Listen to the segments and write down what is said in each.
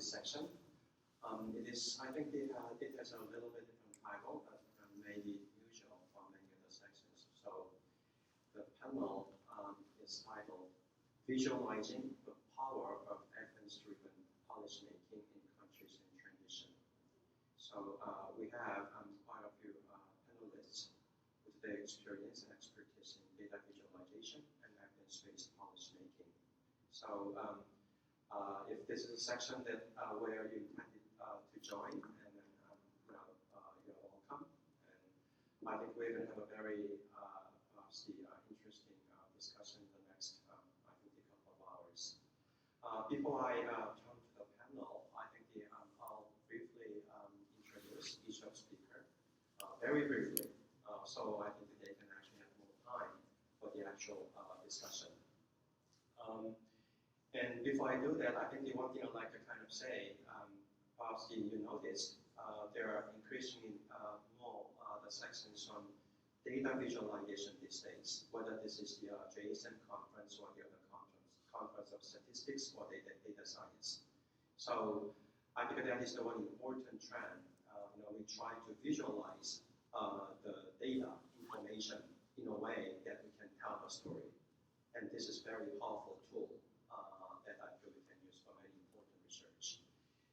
this section. I think it has a little bit different title, but maybe usual for many of the sections. So the panel is titled Visualizing the Power of Evidence-Driven Policymaking in Countries in Transition. So we have quite a few panelists with their experience and expertise in data visualization and evidence-based policymaking. So if this is a section that where you intended to join, and then you're welcome. And I think we're going to have a very interesting discussion in the next, I think, a couple of hours. Before I turn to the panel, I think I'll briefly introduce each of speaker, very briefly, so I think that they can actually have more time for the actual discussion. And before I do that, I think the one thing I'd like to kind of say, perhaps you noticed, there are increasingly more the sections on data visualization these days, whether this is the JSM conference or the other conference of statistics or data science. So I think that is the one important trend. We try to visualize the data information in a way that we can tell a story. And this is a very powerful tool that I feel we can use for very important research.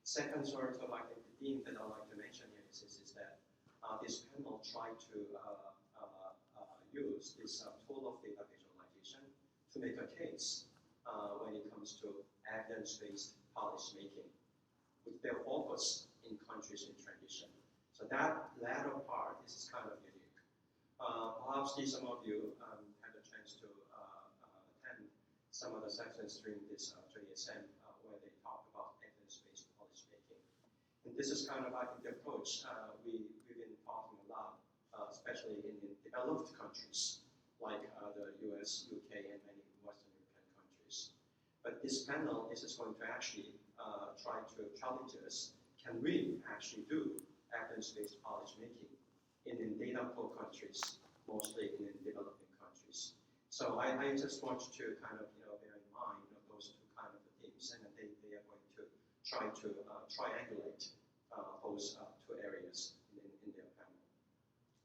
Second sort of, I think, the theme that I'd like to mention here is that this panel tried to use this tool of data visualization to make a case when it comes to evidence-based policymaking, with their focus in countries in transition. So that latter part is kind of unique. Perhaps some of you had a chance to attend some of the sections during this JSM where they talk about evidence-based policymaking. And this is kind of, I think, the approach we've been talking a lot, especially in developed countries like the US, UK, and many Western European countries. But this panel is just going to actually try to challenge us, can we actually do evidence-based policymaking in data poor countries, mostly in developing countries? So I just want you to kind of bear in mind those two kind of themes, and they are going to try to triangulate those two areas in their panel.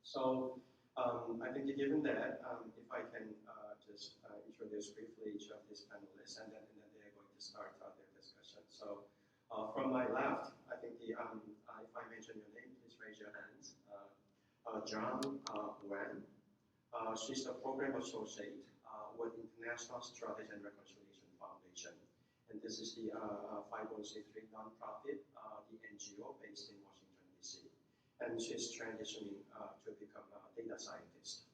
So I think given that, if I can just introduce briefly each of these panelists, and then they are going to start their discussion. So from my left, I think if I mention your name, please raise your hands. John Wan. She's the program associate with International Strategy and Reconciliation Foundation. And this is the 501c3 nonprofit, the NGO based in Washington, D.C. And she's transitioning to become a data scientist.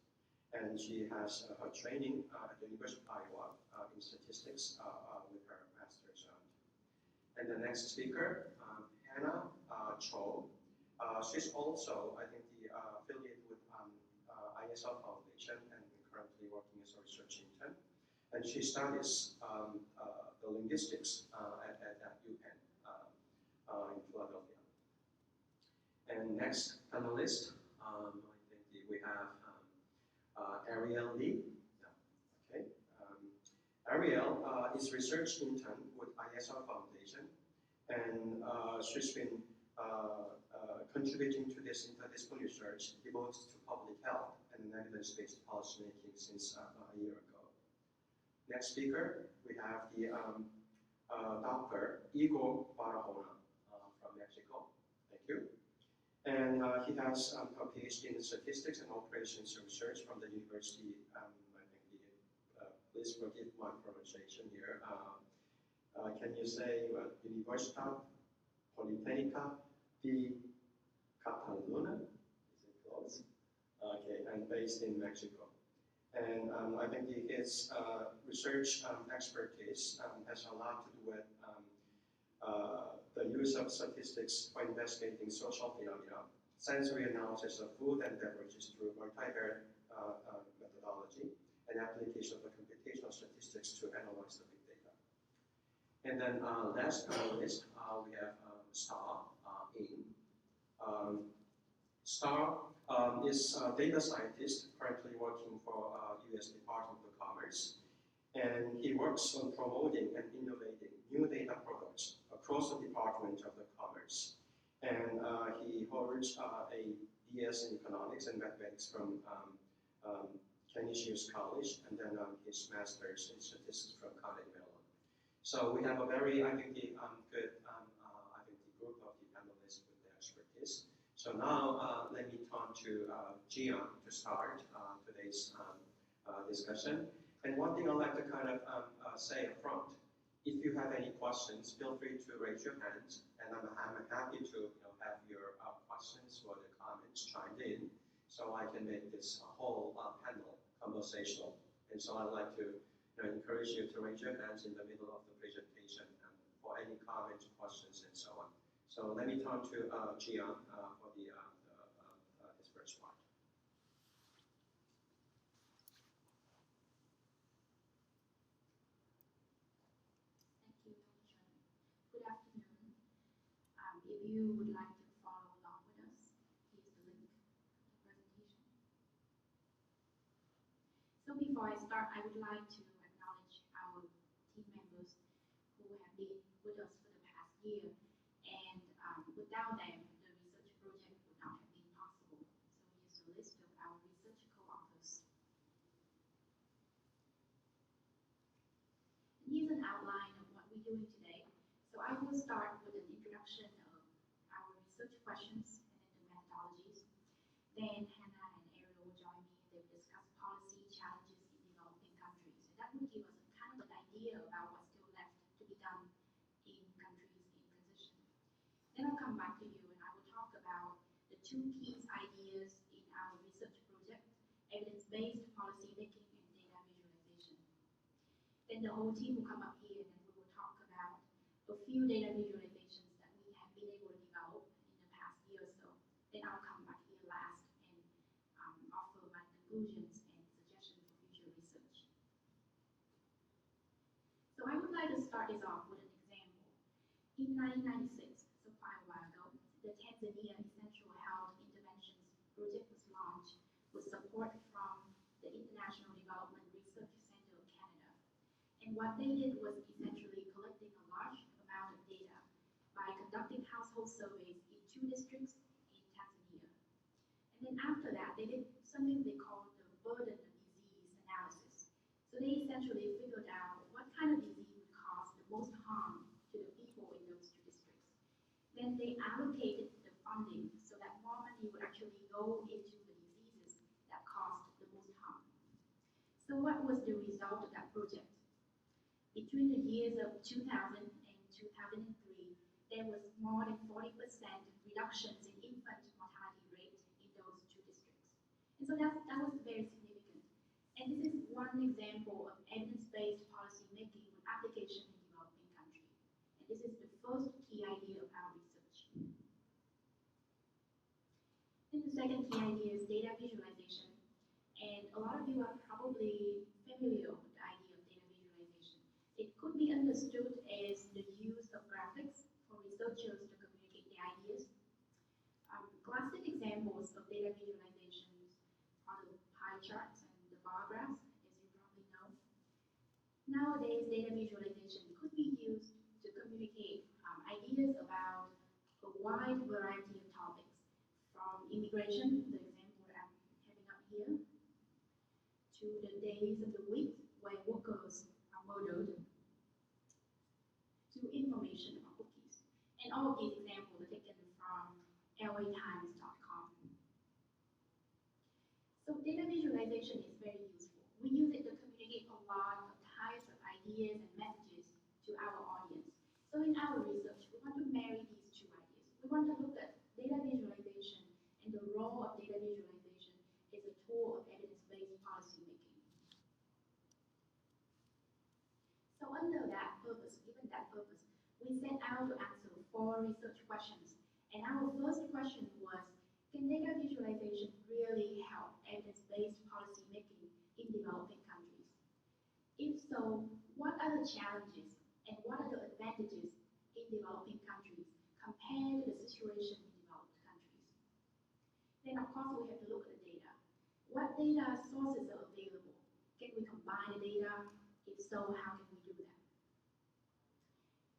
And she has her training at the University of Iowa in statistics with her master's. And the next speaker, Hannah Cho. She's also, I think, affiliated with ISL Foundation and currently working as a research intern. And she studies the linguistics at UPenn in Philadelphia. And next panelist, I think we have Ariel Lee. Okay. Ariel is research intern with ISL Foundation, and she's been contributing to this interdisciplinary research devoted to public health and evidence-based policymaking since a year ago. Next speaker, we have the Dr. Igor Barahona from Mexico. Thank you. And he has a PhD in statistics and operations research from the University, please forgive my pronunciation here. Can you say Universitat Politécnica de Catalunya? Is it close? Okay, and based in Mexico. And I think his research expertise has a lot to do with the use of statistics for investigating social phenomena, sensory analysis of food and beverages through multivariate methodology, and application of the computational statistics to analyze the big data. And then last panelist, we have Star In. Star is a data scientist currently working for U.S. Department of Commerce, and he works on promoting and innovating new data products across the department holds a BS in economics and mathematics from Canisius College, and then his master's in statistics from Carnegie Mellon. So we have a very, I think, good, the group of the panelists with their expertise. So now let me turn to Gian to start today's discussion. And one thing I'd like to kind of say up front, if you have any questions, feel free to raise your hands, and I'm happy to have your questions or the comments chimed in, so I can make this whole panel conversational. And so I'd like to encourage you to raise your hands in the middle of the presentation for any comments, questions, and so on. So let me turn to Gian for his first part. Thank you, Dr. Chen. Good afternoon. If you would like to follow along with us, here's the link to the presentation. So before I start, I would like to acknowledge our team members who have been with us for the past year. And without them, the research project would not have been possible. So here's a list of our research co-authors. Here's an outline of what we're doing today. So I will start with an introduction of our research questions and then the methodologies. Then Hannah and Ariel will join me and they will discuss policy challenges in developing countries. And that will give us a kind of an idea about what's still left to be done in countries in transition. Then I'll come back to you and I will talk about the two key ideas in our research project, evidence-based policy making and data visualization. Then the whole team will come up here and then we will talk about a few data visualizations that we have been able to develop in the past year or so. Then I'll come back here last and offer my conclusions and suggestions for future research. So I would like to start this off with an example. In 1996, so quite a while ago, the Tanzania Essential Health Interventions Project was launched with support from the International Development Research Center of Canada. And what they did was essentially collecting a large amount of data by conducting household surveys in 2 districts in Tanzania. And then after that, they did something they called the burden of disease analysis. So they essentially figured out what kind of disease would cause the most harm to the people in those 2 districts. Then they allocated the funding so that more money would actually go into the diseases that caused the most harm. So what was the result of that project? Between the years of 2000 and 2003, there was more than 40% reductions in infant mortality rate in those 2 districts. And so that was very significant. And this is one example of evidence-based policy making with application in developing countries. And this is the first key idea of our research. Then the second key idea is data visualization. And a lot of you are probably familiar with the idea of data visualization. It could be understood as the use of graphics for researchers to communicate their ideas. Classic examples of data visualizations are the pie charts and the bar graphs, as you probably know. Nowadays, data visualization could be used to communicate ideas about a wide variety of topics, from immigration, the example that I'm having up here, to the days of the week where workers are murdered, to information about cookies. And all of these examples are taken from latimes.com. So data visualization is very useful. We use it to communicate a lot of types of ideas and messages to our audience. So in our research, we want to marry these 2 ideas. We want to look at data visualization and the role of data visualization as a tool of evidence-based policy making. So under that purpose, given that purpose, we set out to answer 4 research questions. And our first question was, can data visualization really help evidence-based policy making in developing countries? If so, what are the challenges and what are the advantages in developing countries compared to the situation in developed countries? Then of course we have to look at the data. What data sources are available? Can we combine the data? If so, how can we do that?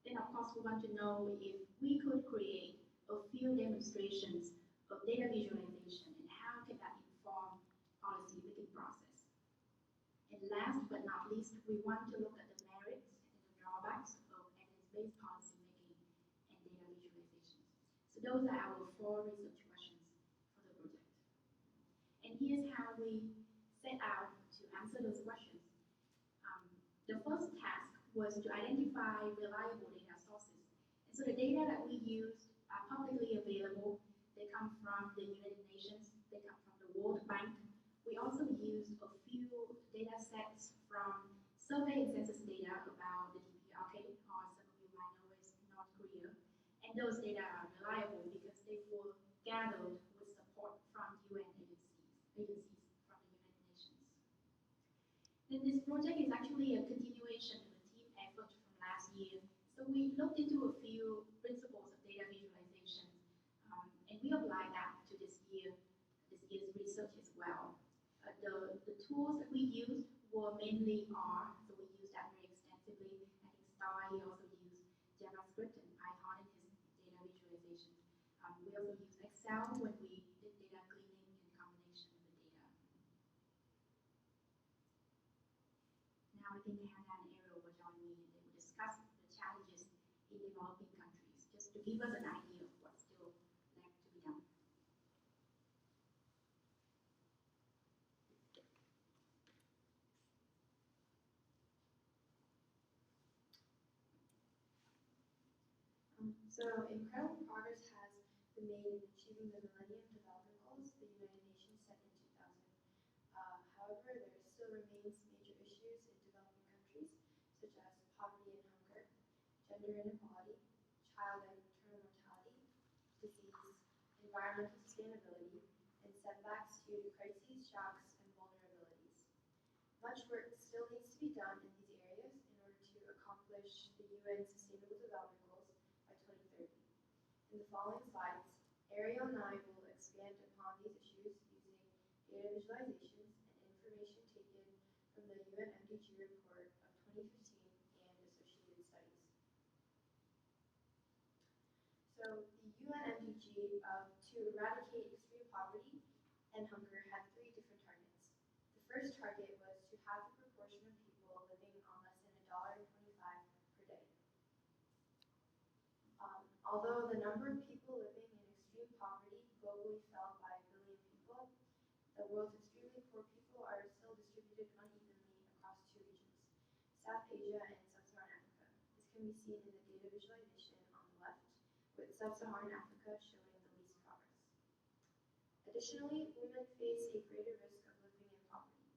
Then of course we want to know if we could create a few demonstrations of data visualization and how can that inform policy making process. And last but not least, we want to look at the merits and the drawbacks of evidence-based policy making and data visualization. So those are our 4 research questions for the project. And here's how we set out to answer those questions. The first task was to identify reliable data sources. And so the data that we used are publicly available. They come from the United Nations. They come from the World Bank. We also used a few data sets from survey and census data about the DPRK, or some of you might know as North Korea. And those data are reliable because they were gathered with support from UN agencies from the United Nations. Then this project is actually a continuation of a team effort from last year. So we looked into a few principles of data visualization, and we applied that to this year's research as well. The tools that we used were mainly R, so we used that very extensively. I think Star, he also used JavaScript and Python in his data visualization. We also used Excel when we did data cleaning and combination of the data. Now I think Hannah and Ariel will join me and they will discuss the challenges in developing countries, just to give us an idea of what's still left to be done. So incredible progress has been made in achieving the Millennium Development Goals the United Nations set in 2000. However, there still remains major issues in developing countries, such as poverty and hunger, gender inequality, child and maternal mortality, disease, environmental sustainability, and setbacks due to crises, shocks, and vulnerabilities. Much work still needs to be done in these areas in order to accomplish the UN Sustainable Development Goals by 2030. In the following slides, Ariel and I will expand upon these issues using data visualizations and information taken from the UN MDG report of 2015 and associated studies. So the UN MDG to eradicate extreme poverty and hunger had 3 different targets. The first target was to have the proportion of people living on less than $1.25 per day. Although the number of people living in extreme poverty globally fell by 1 billion people, the world's extremely poor people are still distributed unevenly across 2 regions, South Asia and Sub-Saharan Africa. This can be seen in the data visualization on the left, with Sub-Saharan Africa showing the least progress. Additionally, women face a greater risk of living in poverty.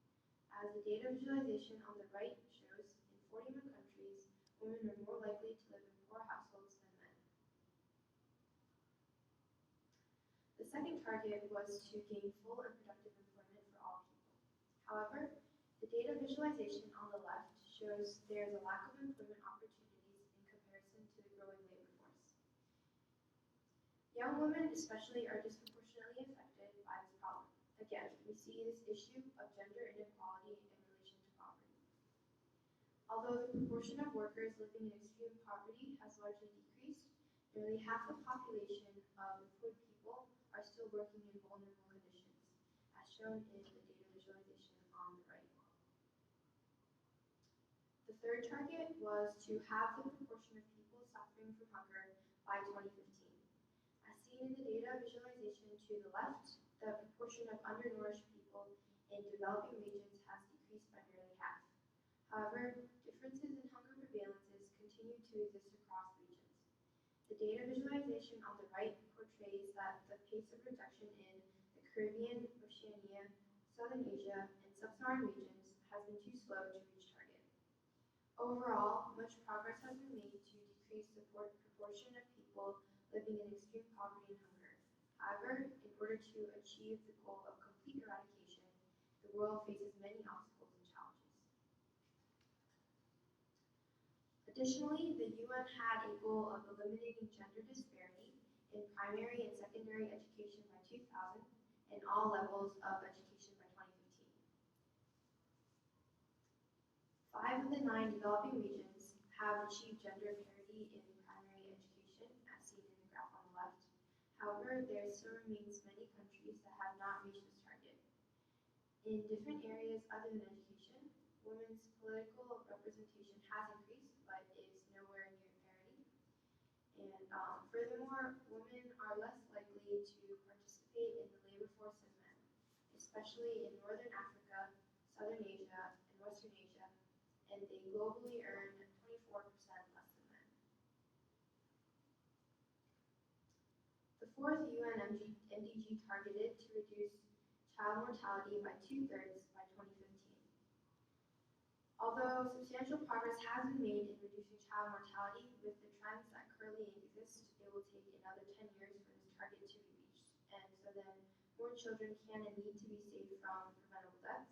As the data visualization on the right shows, in 41 countries, women are more likely to live in poor households than men. The second target was to gain full and productive employment for all people. However, the data visualization on the left shows there is a lack of employment opportunities in comparison to the growing labor force. Young women especially are disproportionately affected by this problem. Again, we see this issue of gender inequality in relation to poverty. Although the proportion of workers living in extreme poverty has largely decreased, nearly half the population of employed people are still working in vulnerable conditions, as shown in the data visualization on the right. The third target was to have the proportion of people suffering from hunger by 2015. As seen in the data visualization to the left, the proportion of undernourished people in developing regions has decreased by nearly half. However, differences in hunger prevalences continue to exist across regions. The data visualization on the right portrays that the pace of reduction in the Caribbean, Oceania, Southern Asia, and Sub-Saharan regions has been too slow to reach target. Overall, much progress has been made to decrease the proportion of people living in extreme poverty and hunger. However, in order to achieve the goal of complete eradication, the world faces many obstacles and challenges. Additionally, the UN had a goal of eliminating gender disparity in primary and secondary education by 2000 and all levels of education by 2015. 5 of the 9 developing regions have achieved gender parity in primary education, as seen in the graph on the left. However, However, there still remains many countries that have not reached this target. In different areas other than education, women's political representation has increased, but is nowhere near parity. And furthermore, women are less likely to participate in the labor force than men, especially in Northern Africa, Southern Asia, and Western Asia, and they globally earn 24% less than men. The fourth UN MDG targeted to reduce child mortality by 2/3 by 2015. Although substantial progress has been made in reducing child mortality, with the trends that currently exist, it will take another 10 years for this target to be reached, and so then more children can and need to be saved from preventable deaths.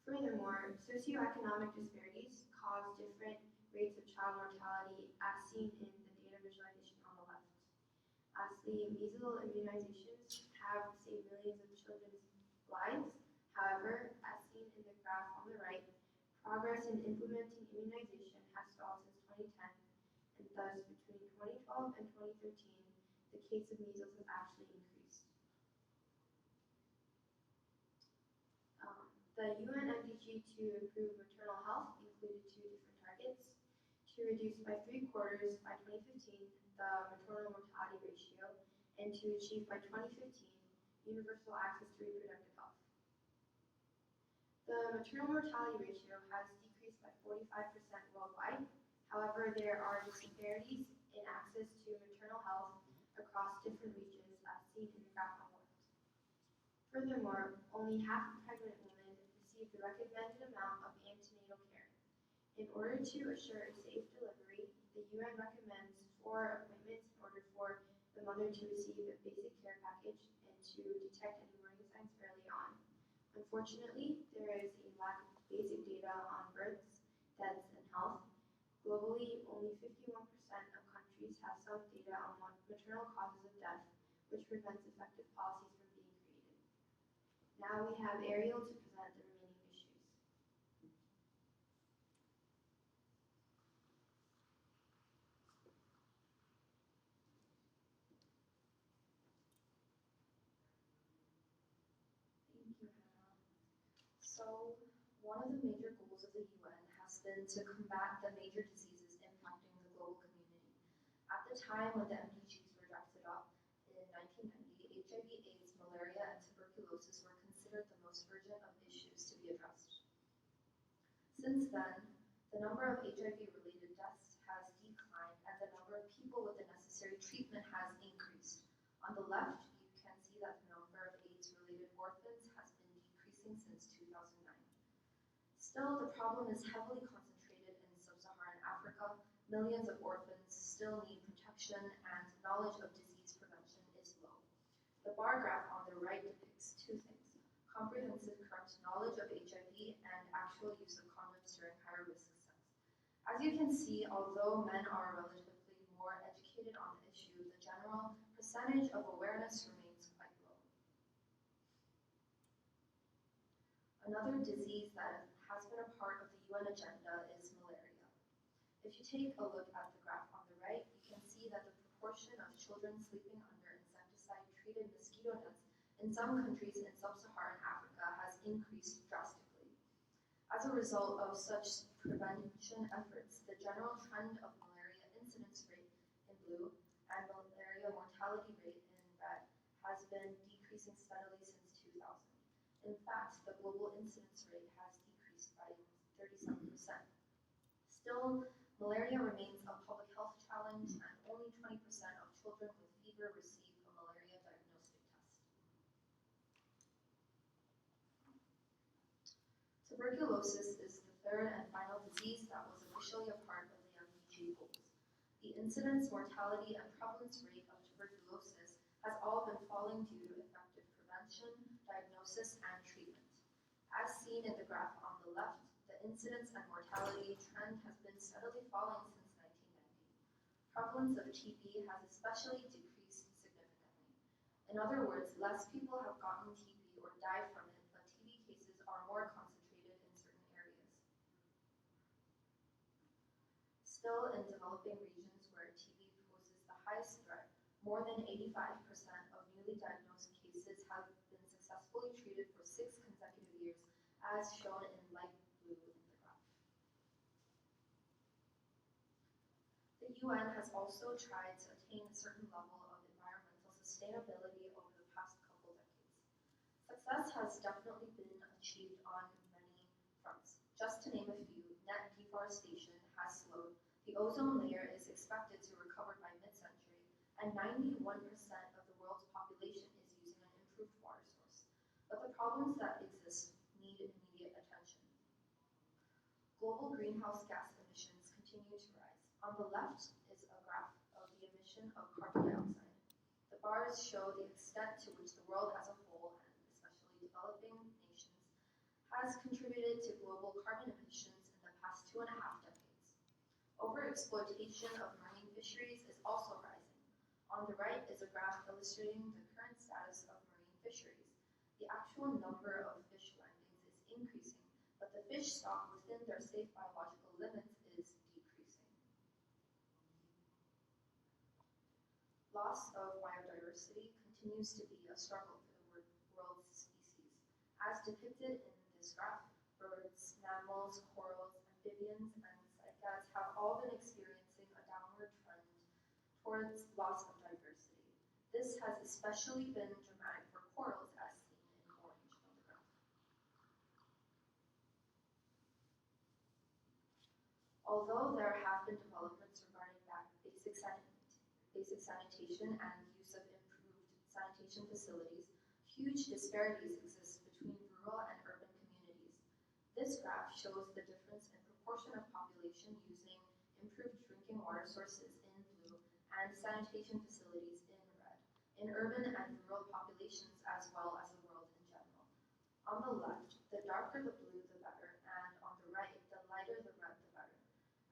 Furthermore, socioeconomic disparities cause different rates of child mortality as seen in the data visualization on the left. Lastly, measles immunizations have saved millions of children's lives. However, as seen in the graph on the right, progress in implementing immunization has stalled since 2010, and thus between 2012 and 2013, the case of measles has actually increased. The UN MDG to improve maternal health included two different targets: to reduce by 3/4 by 2015 the maternal mortality ratio, and to achieve by 2015 universal access to reproductive health. The maternal mortality ratio has decreased by 45% worldwide. However, there are disparities in access to maternal health across different regions as seen in the graph on the left. Furthermore, only half of pregnant women receive the recommended amount of antenatal care. In order to assure a safe delivery, the UN recommends 4 appointments in order for the mother to receive a basic care package and to detect any warning signs early on. Unfortunately, there is a lack of basic data on births, deaths, and health. Globally, only 51% of countries have some data on maternal causes of death, which prevents effective policies from being created. Now we have Ariel to present the remaining issues. Thank you, Hannah. So, one of the major goals of the UN has been to combat the major diseases impacting the global community. At the time when the MDGs were drafted up in 1990, HIV/AIDS, malaria, and tuberculosis were considered the most urgent of issues to be addressed. Since then, the number of HIV-related deaths has declined and the number of people with the necessary treatment has increased. On the left, you can see that the number of AIDS-related orphans has been decreasing since 2009. Still, the problem is heavily concentrated in sub-Saharan Africa. Millions of orphans still need protection and knowledge of disease prevention is low. The bar graph on the right depicts two things: comprehensive correct knowledge of HIV and actual use of condoms during higher risk sex. As you can see, although men are relatively more educated on the issue, the general percentage of awareness remains quite low. Another disease that has been a part of the UN agenda is malaria. If you take a look at the graph on the right, you can see that the proportion of children sleeping under insecticide-treated mosquito nets in some countries in sub-Saharan Africa has increased drastically. As a result of such prevention efforts, the general trend of malaria incidence rate in blue and malaria mortality rate in red has been decreasing steadily since 2000. In fact, the global incidence rate has decreased by 37%. Still, malaria remains a public health challenge, and only 20% of children with fever receive a malaria diagnostic test. Tuberculosis is the third and final disease that was officially a part of the MDG goals. The incidence, mortality, and prevalence rate of tuberculosis has all been falling due to effective prevention, diagnosis, and treatment. As seen in the graph on the left, the incidence and mortality trend has been steadily falling since 1990. Prevalence of TB has especially decreased significantly. In other words, less people have gotten TB or died from it, but TB cases are more concentrated in certain areas. Still, in developing regions where TB poses the highest threat, More than 85% of newly diagnosed cases have been successfully treated for 6 consecutive years, as shown in light blue in the graph. The UN has also tried to attain a certain level of environmental sustainability over the past couple decades. Success has definitely been achieved on many fronts. Just to name a few, net deforestation has slowed, the ozone layer is expected to recover by mid-century, and 91% of the world's population is using an improved water source. But the problems that exist need immediate attention. Global greenhouse gas emissions continue to rise. On the left is a graph of the emission of carbon dioxide. The bars show the extent to which the world as a whole, and especially developing nations, has contributed to global carbon emissions in the past 2.5 decades. Overexploitation of marine fisheries is also rising. On the right is a graph illustrating the current status of marine fisheries. The actual number of fish landings is increasing, but the fish stock within their safe biological limits is decreasing. Loss of biodiversity continues to be a struggle for the world's species. As depicted in this graph, birds, mammals, corals, amphibians, and cycads have all been experiencing a downward trend towards loss of diversity. This has especially been dramatic for corals, as seen in orange on the graph. Although there have been developments regarding basic sanitation and use of improved sanitation facilities, huge disparities exist between rural and urban communities. This graph shows the difference in proportion of population using improved drinking water sources in blue and sanitation facilities in red, in urban and rural populations as well as the world in general. On the left, the darker the blue, the better, and on the right, the lighter the red, the better.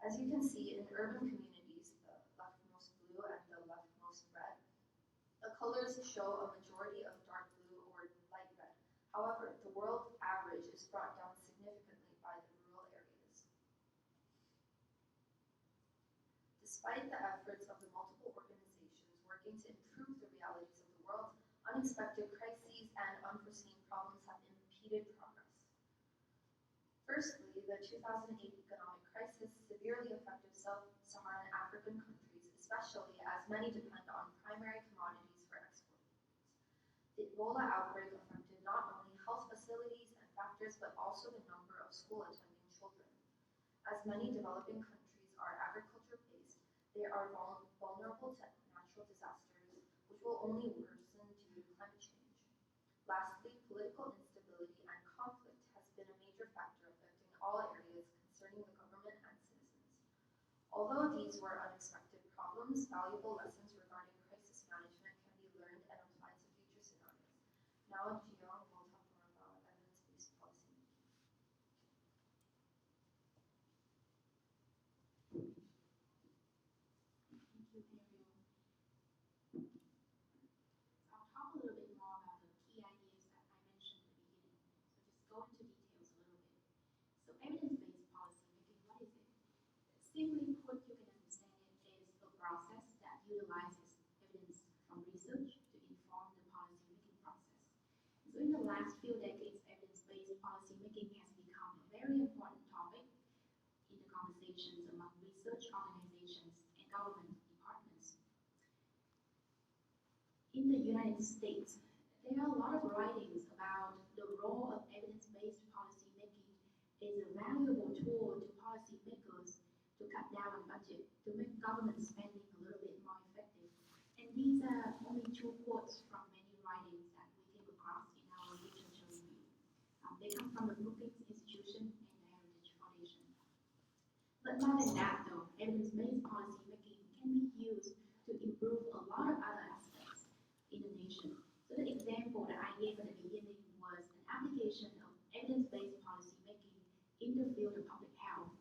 As you can see, in urban communities, the leftmost blue and the leftmost red, the colors show a majority of dark blue or light red. However, the world average is brought down significantly by the rural areas. Despite the efforts of the multiple organizations working to improve the realities of the world, unexpected crises and unforeseen problems have impeded progress. Firstly, the 2008 economic crisis severely affected sub-Saharan African countries, especially as many depend on primary commodities for export. The Ebola outbreak affected not only health facilities and factors, but also the number of school-attending children. As many developing countries are agriculture-based, they are vulnerable to natural disasters, which will only worsen due to climate change. Lastly, political instability and conflict has been a major factor affecting all areas concerning the government and citizens. Although these were unexpected problems, valuable lessons regarding crisis management can be learned and applied to future scenarios. Now, Jiyoung will talk more about evidence-based policy. Thank you, Ariel. I'll talk a little bit more about the key ideas that I mentioned at the beginning. So just go into details a little bit. So evidence-based policy making, what is it? Simply put, you can understand it is a process that utilizes evidence from research to inform the policy-making process. So in the last few decades, evidence-based policy-making has become a very important topic in the conversations among research organizations and government departments. In the United States, there are a lot of writings about the role of evidence-based policy-making as a valuable tool to policymakers to cut down on budget, to make government spending a little bit more effective. And these are only 2 quotes from many writings that we came across in our literature review. They come from the Brookings Institution and the Heritage Foundation. But more than that, though, evidence-based policy making can be used to improve a lot of other aspects in the nation. So the example that I gave at the beginning was an application of evidence-based policy making in the field of public health.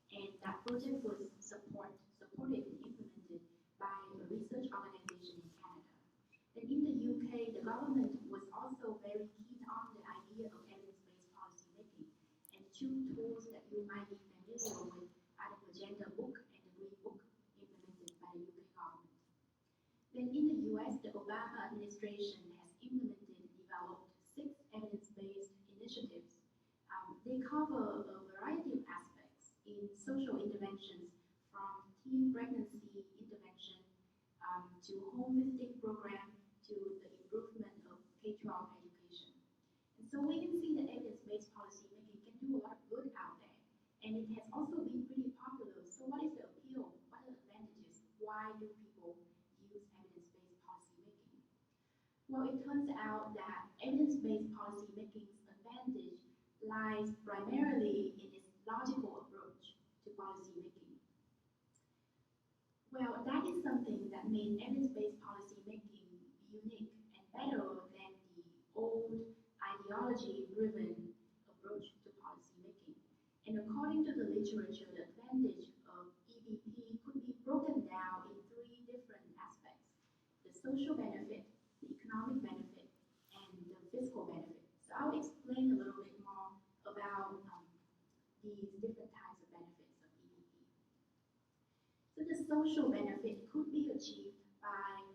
And that project was supported and implemented by a research organization in Canada. And in the UK, the government was also very keen on the idea of evidence-based policy making. And 2 tools that you might be familiar with are the Agenda Book and the Green Book implemented by the UK government. Then in the US, the Obama administration has implemented and developed 6 evidence-based initiatives. They cover a variety of aspects in social interventions, from teen pregnancy intervention to home visiting program to the improvement of K-12 education. And so we can see that evidence-based policy making can do a lot of good out there, and it has also been pretty popular. So what is the appeal? What are the advantages? Why do people use evidence-based policy making? Well, it turns out that evidence-based policy making's advantage lies primarily in its logical approach to policy making. Well, that is something that made evidence-based policy making unique and better than the old ideology-driven approach to policy making. And according to the literature, the advantage of EBP could be broken down in 3 different aspects: the social benefit, the economic benefit, and the fiscal benefit. So I'll explain a little bit more about these different types of benefits of EBP. So the social benefit could be achieved by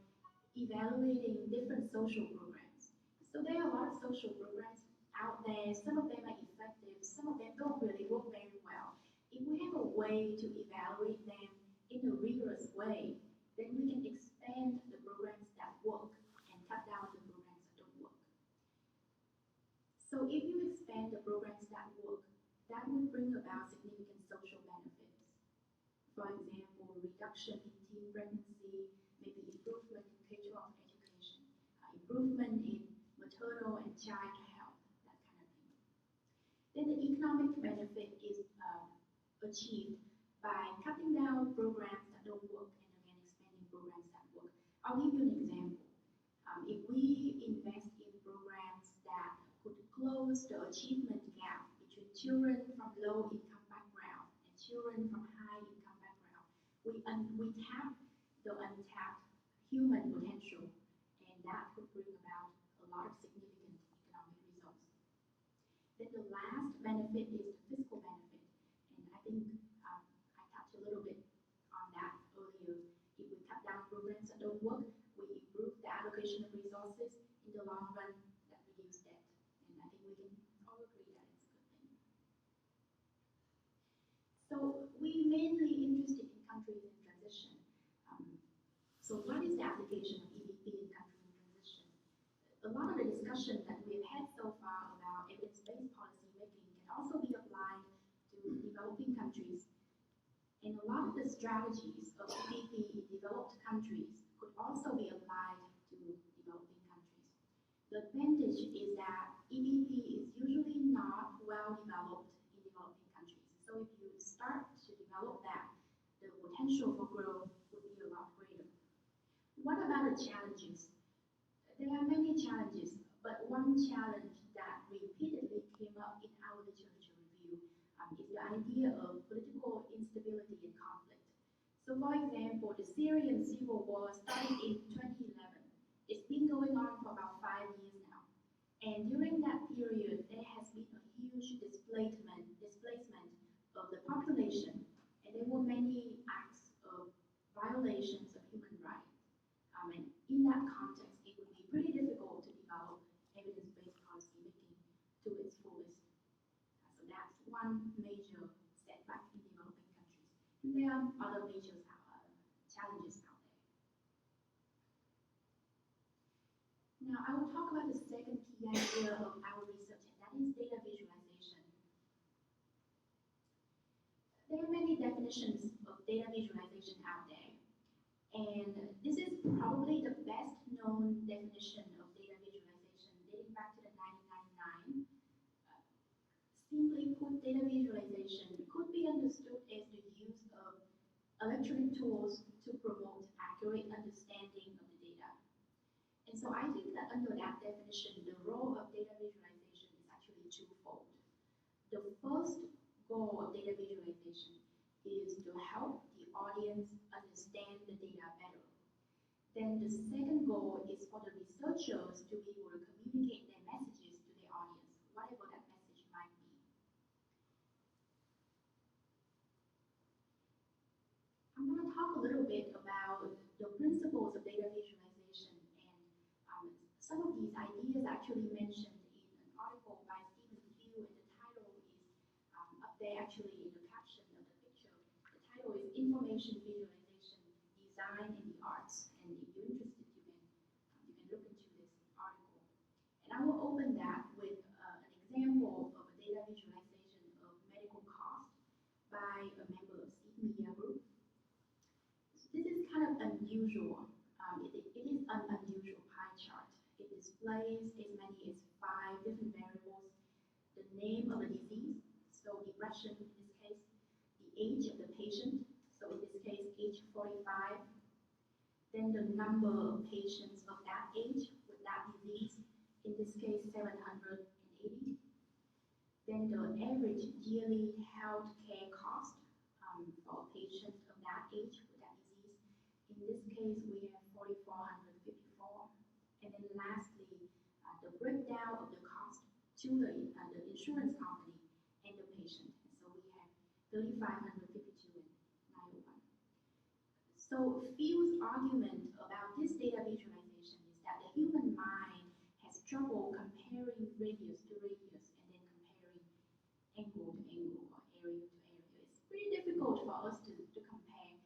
evaluating different social programs. So there are a lot of social programs out there. Some of them are effective, some of them don't really work very well. If we have a way to evaluate them in a rigorous way, then we can expand the programs that work and cut down the programs that don't work. So if you expand the programs that work, that would bring about significant social benefits. For example, reduction in teen pregnancy, maybe improvement in K-12 education, improvement in maternal and child health, that kind of thing. Then the economic benefit is achieved by cutting down programs that don't work and again expanding programs that work. I'll give you an example. If we invest in programs that could close the achievement gap between children from low-income background and children from high-income background, we tap the untapped human potential, and that could bring about a lot of significant economic results. Then the last benefit is the fiscal benefit, and I think I touched a little bit on that earlier. If we cut down programs that don't work, we improve the allocation of resources. In the long run, that reduces debt, and I think we can all agree that it's a good thing. So we mainly interested in countries in transition. So what is the application of EBP in countries in transition? A lot of the discussion that we've had so far about evidence-based policy making can also be applied to developing countries. And a lot of the strategies of EBP in developed countries could also be applied to developing countries. The advantage is that EBP is usually not well developed in developing countries. So if you start to develop that, the potential for growth would be a lot greater. What about the challenges? There are many challenges, but one challenge that repeatedly came up in our literature review is the idea of political instability and conflict. So for example, the Syrian civil war started in 2011. It's been going on for about 5 years now. And during that period, there has been a huge displacement of the population, and there were many acts of violations of human rights. And in that context, it would be pretty difficult to develop evidence-based policy making to its fullest. So that's one major setback in developing countries. And there are other major challenges out there. Now, I will talk about the second key idea of our research, and that is data visualization. There are many definitions of data visualization out there. And this is probably the best known definition of data visualization dating back to the 1999. Simply put, data visualization could be understood as the use of electronic tools to promote accurate understanding of the data. And so I think that under that definition, the role of data visualization is actually twofold. The first goal of data visualization is to help the audience understand the data better. Then the second goal is for the researchers to be able to communicate their messages to their audience, whatever that message might be. I'm going to talk a little bit about the principles of data visualization actually mentioned in an article by Stephen Hugh, and the title is up there actually in the caption of the picture. The title is Information Visualization, Design in the Arts. And if you're interested, you can look into this article. And I will open that with an example of a data visualization of medical cost by a member of Seed Media Group. So this is kind of unusual. It is an unusual pie chart. It displays as many as 5 different variables: the name of the disease, so depression in this case, the age of the patient, so in this case age 45, then the number of patients of that age with that disease, in this case 780, then the average yearly health care cost for patients of that age with that disease. In this case, we have 4,454. And then lastly, the breakdown of the cost to the insurance company and the patient. And so we have 3,552 and 901. So Phil's argument about this data visualization is that the human mind has trouble comparing radius to radius and then comparing angle to angle or area to area. It's pretty difficult for us to compare.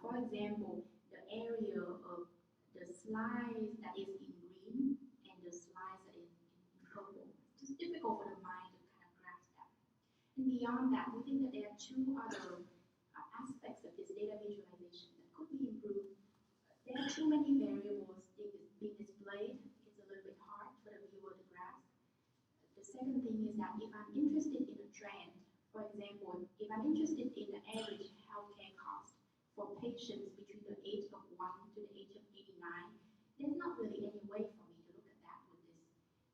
For example, the area of the slice that is in green and the slice that is in purple. It's just difficult for the mind to kind of grasp that. And beyond that, we think that there are 2 other aspects of this data visualization that could be improved. There are too many variables being displayed. It's a little bit hard for the viewer to grasp. The second thing is that if I'm interested in a trend, for example, if I'm interested in the average healthcare cost for patients between the age of 1 to the age of 89, there's not really any way for me to look at that with this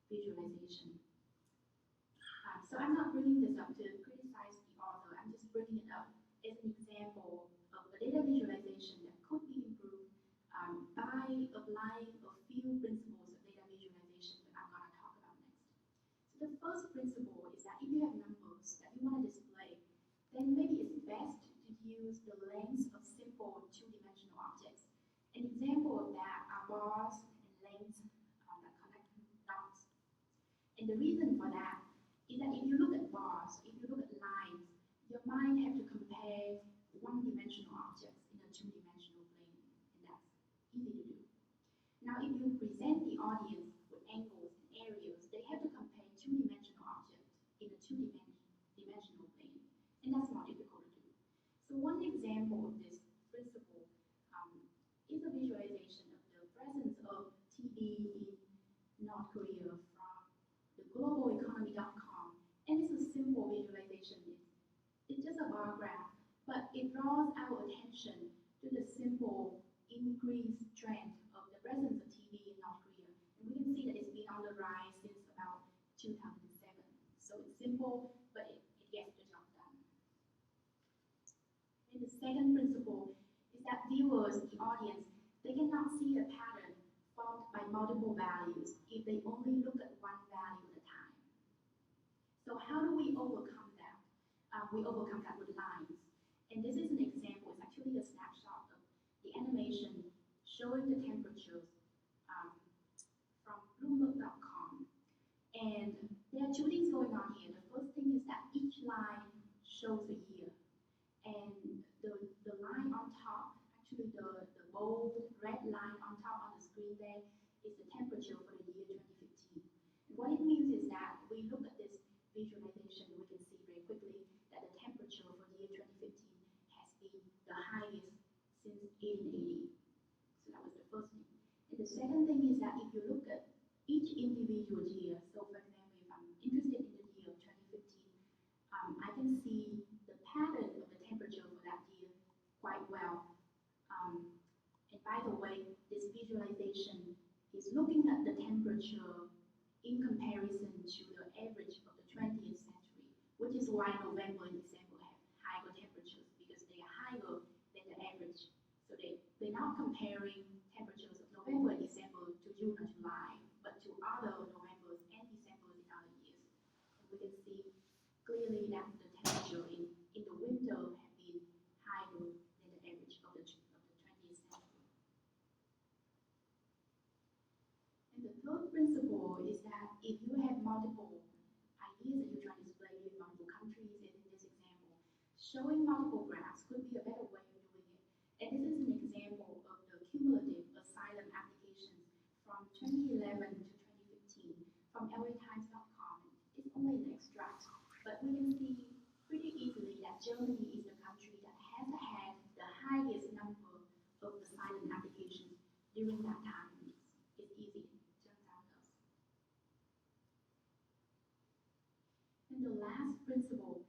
visualization. So I'm not bringing this up to criticize the author. I'm just bringing it up as an example of a data visualization that could be improved by applying a few principles of data visualization that I'm going to talk about next. So the first principle is that if you have numbers that you want to display, then maybe it's best to use the lengths of simple 2-dimensional objects. An example of that are bars and lengths that connect dots. And the reason for that is that if you look at bars, if you look at lines, your mind have to compare 1-dimensional objects in a 2-dimensional plane, and that's easy to do. Now, if you present the audience with angles and areas, they have to compare 2-dimensional objects in a 2-dimensional plane, and that's more difficult to do. So one example of this principle is a visualization of the presence of TB in North Korea from the globaleconomy.com, and it's a simple visualization. It's just a bar graph, but it draws our attention to the simple increased trend of the presence of TB in North Korea. And we can see that it's been on the rise since about 2007. So it's simple, but it gets the job done. And the second principle is that viewers, the audience, they cannot see a pattern formed by multiple values if they only look at one value at a time. So how do we overcome that? We overcome that with lines. And this is an example. It's actually a snapshot of the animation showing the temperatures from Bloomberg.com. And there are 2 things going on here. The first thing is that each line shows a year. And the line on top, actually the bold red line on top on the screen there, is the temperature for the year 2015. And what it means is that we look at this visualization, we can see very quickly that the temperature for the year 2015 has been the highest since 1880. So that was the first thing. And the second thing is that if you look at each individual year, so for example, if I'm interested in the year of 2015, I can see the pattern of the temperature for that year quite well. And by the way, this visualization is looking at the temperature in comparison to the average of the 20th century, which is why November and December have higher temperatures, because they are higher than the average. So they're not comparing temperatures of November and December to June or July, but to other Novembers and Decembers in other years. And we can see clearly that the temperature in the winter have been higher than the average of the 20th century. And the third principle is that that if you have multiple ideas that you're trying to display in multiple countries, as in this example, showing multiple graphs could be a better way of doing it. And this is an example of the cumulative asylum applications from 2011 to 2015 from LAtimes.com. It's only an extract, but we can see pretty easily that Germany is the country that has had the highest number of asylum applications during that time. It's easy, turns out us. And the last principle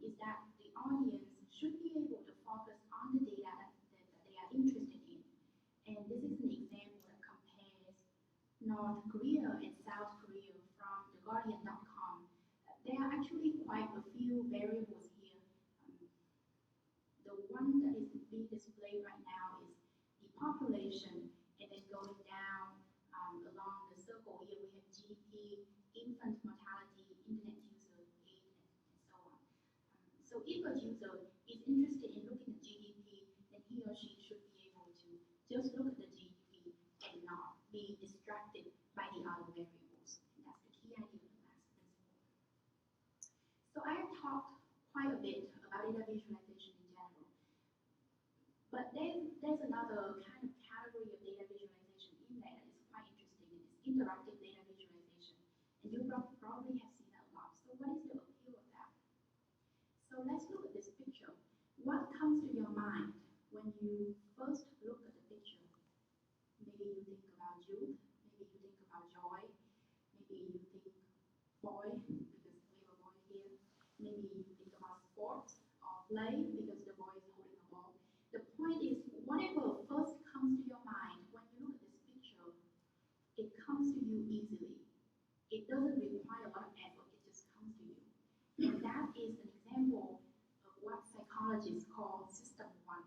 is that the audience should be able to focus on the data that they are interested in. And this is an example that compares North Korea and South Korea from theguardian.com. There are actually quite a few variables here. The one that is being displayed right now is the population, and then going down along the circle here, we have GDP, infant mortality, internet user, age, and so on. So if a user is interested in looking at GDP, then he or she should be able to just look at the GDP and not be distracted by the other variables. And that's the key idea of the last principle. So I have talked quite a bit about data visualization in general, but there's another kind of category of data visualization in there that is quite interesting, and it's interactive data visualization. And you probably have seen that a lot. So what is the appeal of that? So let's look at this picture. What comes to your mind when you first look at the picture? Maybe you think about youth, maybe you think about joy, maybe you think boy, because we have a boy here. Maybe you think about sports or play because the boy is holding a ball. The point is, whatever first comes to your mind when you look at this picture, it comes to you easily. It doesn't require a lot of effort, it just comes to you. And that is an example of what psychologists call system 1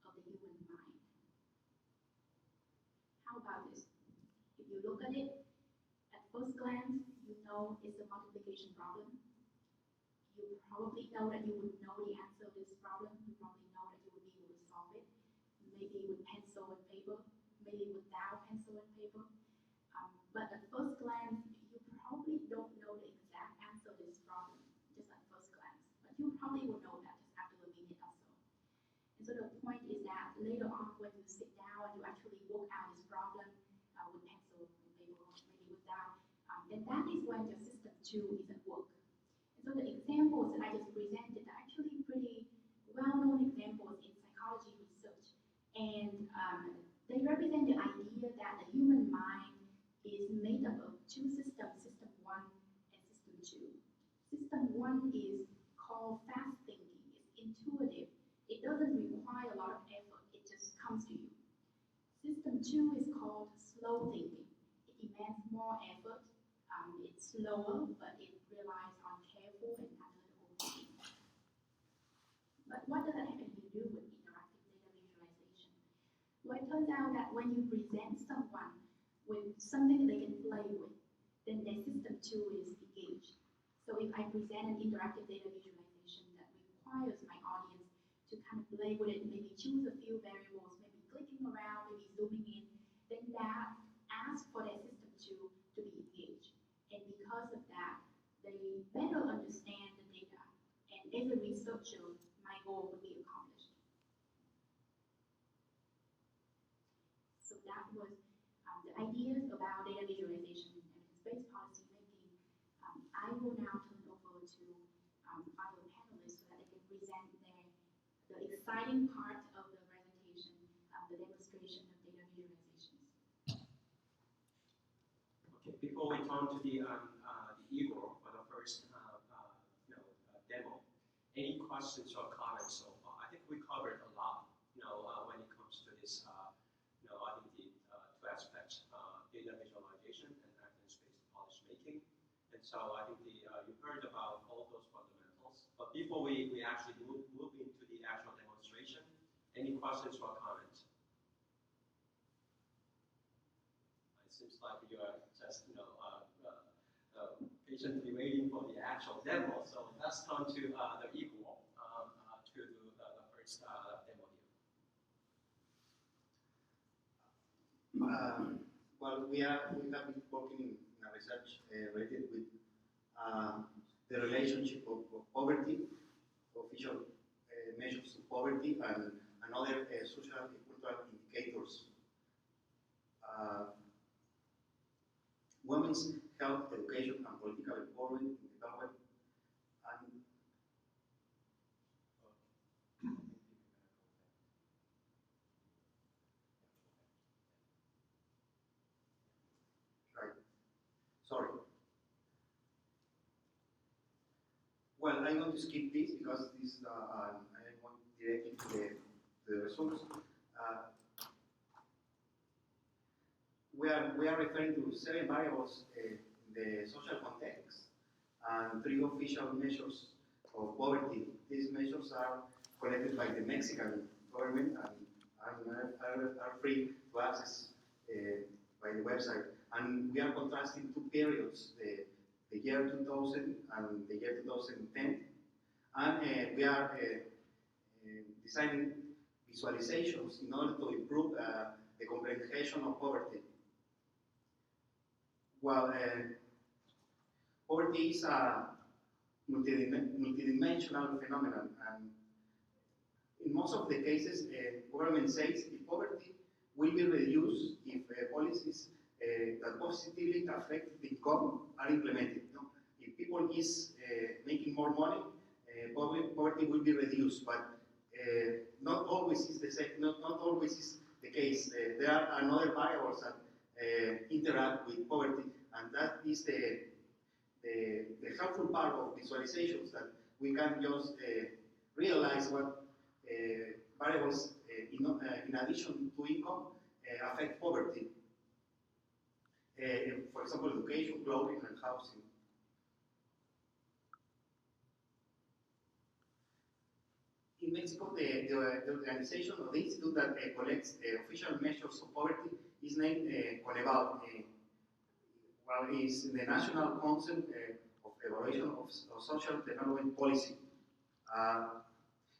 of the human mind. How about this? If you look at it, at first glance, you know it's a multiplication problem. You probably know that you would know the answer to this problem. You probably know that you would be able to solve it. Maybe with pencil and paper, maybe without pencil and paper. But at first glance, you probably don't know the exact answer to this problem, just at first glance. But you probably will know that just after a minute or so. And so the point is that later on, when you sit down and you actually work out this problem with pencil and paper, maybe without, then that is when your system 2 is at work. And so the examples that I just presented are actually pretty well-known examples in psychology research. And they represent the idea that the human mind is made up of two systems, system 1 and system 2. System 1 is called fast thinking, it's intuitive. It doesn't require a lot of effort, it just comes to you. System 2 is called slow thinking. It demands more effort, it's slower, but it relies on careful and analytical thinking. But what does that have to do with interactive data visualization? Well, it turns out that when you present someone with something that they can play with, then their system 2 is engaged. So if I present an interactive data visualization that requires my audience to kind of play with it, maybe choose a few variables, maybe clicking around, maybe zooming in, then that asks for their system 2 to be engaged. And because of that, they better understand the data. And as a researcher, my goal would be accomplished. So that was the ideas about data visualization and evidence-based policy making. I will now turn it over to other panelists so that they can present the exciting part of the presentation, the demonstration of data visualizations. Okay, before we turn to the Igor for the first demo, any questions or comments so far? I think we covered a lot, when it comes to this, I think the two aspects, data visualization and evidence-based policy making. And so I think you heard about all those fundamentals. But before we actually move into the actual demonstration, any questions or comments? It seems like you are just, patiently waiting for the actual demo. So let's turn to the Igor to do the first demo here. Well, we have been working in a research related with the relationship of poverty, official measures of poverty, and other social and cultural indicators. Women's health, education, and political empowerment in development, and right. Sorry. Well, I'm going to skip this because this I want directly to the results. We are referring to 7 variables in the social context and 3 official measures of poverty. These measures are collected by the Mexican government and are free to access by the website. And we are contrasting 2 periods, the year 2000 and the year 2010. And we are designing visualizations in order to improve the comprehension of poverty. Well, poverty is a multidimensional phenomenon, and in most of the cases, government says the poverty will be reduced if policies that positively affect the income are implemented. No? If people is making more money, poverty will be reduced, but not always is the same. Not always is the case. There are another variables that interact with poverty, and that is the helpful part of visualizations, that we can just realize what variables in addition to income affect poverty. For example, education, clothing, and housing. In Mexico, the organization or the institute that collects official measures of poverty is named Coneval. Well, it's the National Council of Evaluation of Social Development Policy.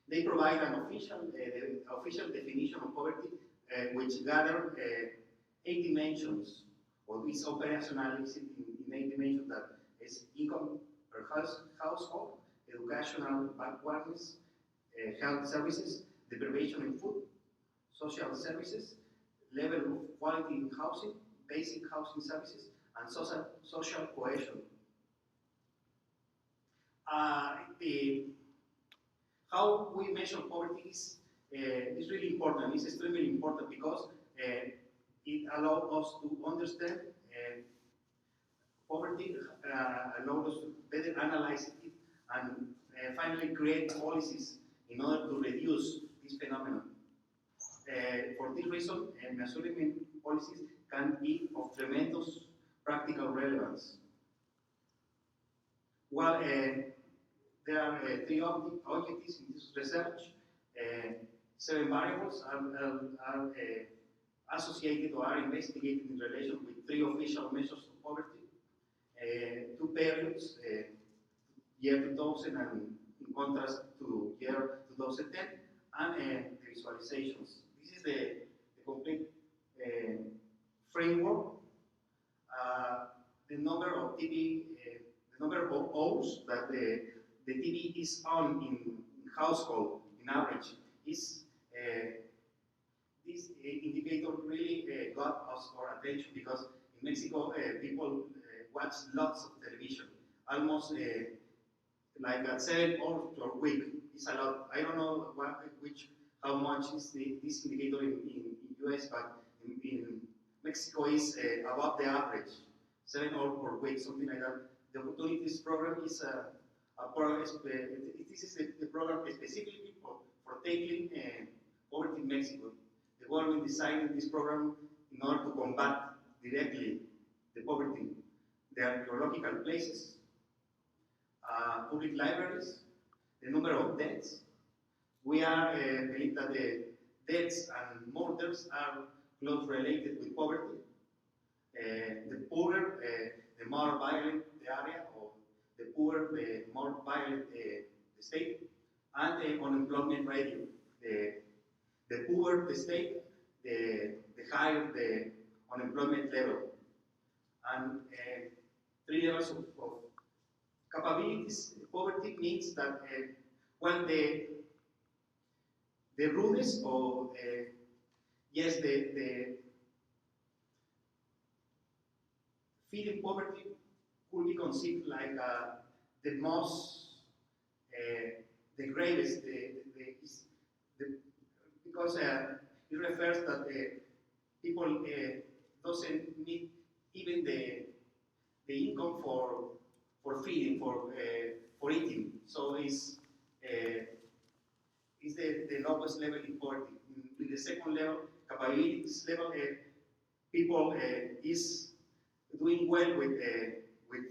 They provide an official definition of poverty, which gather 8 dimensions, or is operationalized in 8 dimensions, that is income per household, educational backwardness, health services, deprivation in food, social services, level of quality in housing, basic housing services, and social cohesion. How we measure poverty is really important. It's extremely important because it allows us to understand poverty, allows us to better analyze it, and finally create policies in order to reduce this phenomenon. For this reason, measurement policies can be of tremendous practical relevance. Well, there are 3 objectives in this research. 7 variables are associated or are investigated in relation with 3 official measures of poverty, 2 periods, year 2000 and in contrast to year 2010, and the visualizations. This is the complete framework. The number of TB, the number of hours that the TB is on in household in average is this indicator really got us our attention, because in Mexico people watch lots of television, almost like at 7 hours per week. It's a lot. I don't know how much is this indicator in US, but in Mexico is above the average, 7 hours per week, something like that. The Opportunities Program is a program. This is the program specifically for tackling poverty in Mexico. The government designed this program in order to combat directly the poverty. The archaeological places, public libraries, the number of deaths. We are believe that the deaths and murders are closely related with poverty. The poorer, the more violent the area, or the poorer, the more violent the state, and the unemployment rate. The poorer the state, the higher the unemployment level. And three levels of capabilities. Poverty means that well, the rudest or yes, the feeling poverty could be considered like the most, the gravest, because it refers that people doesn't meet even the income for feeding, for eating. So it's the lowest level in poverty. In the second level, capabilities level, people is doing well with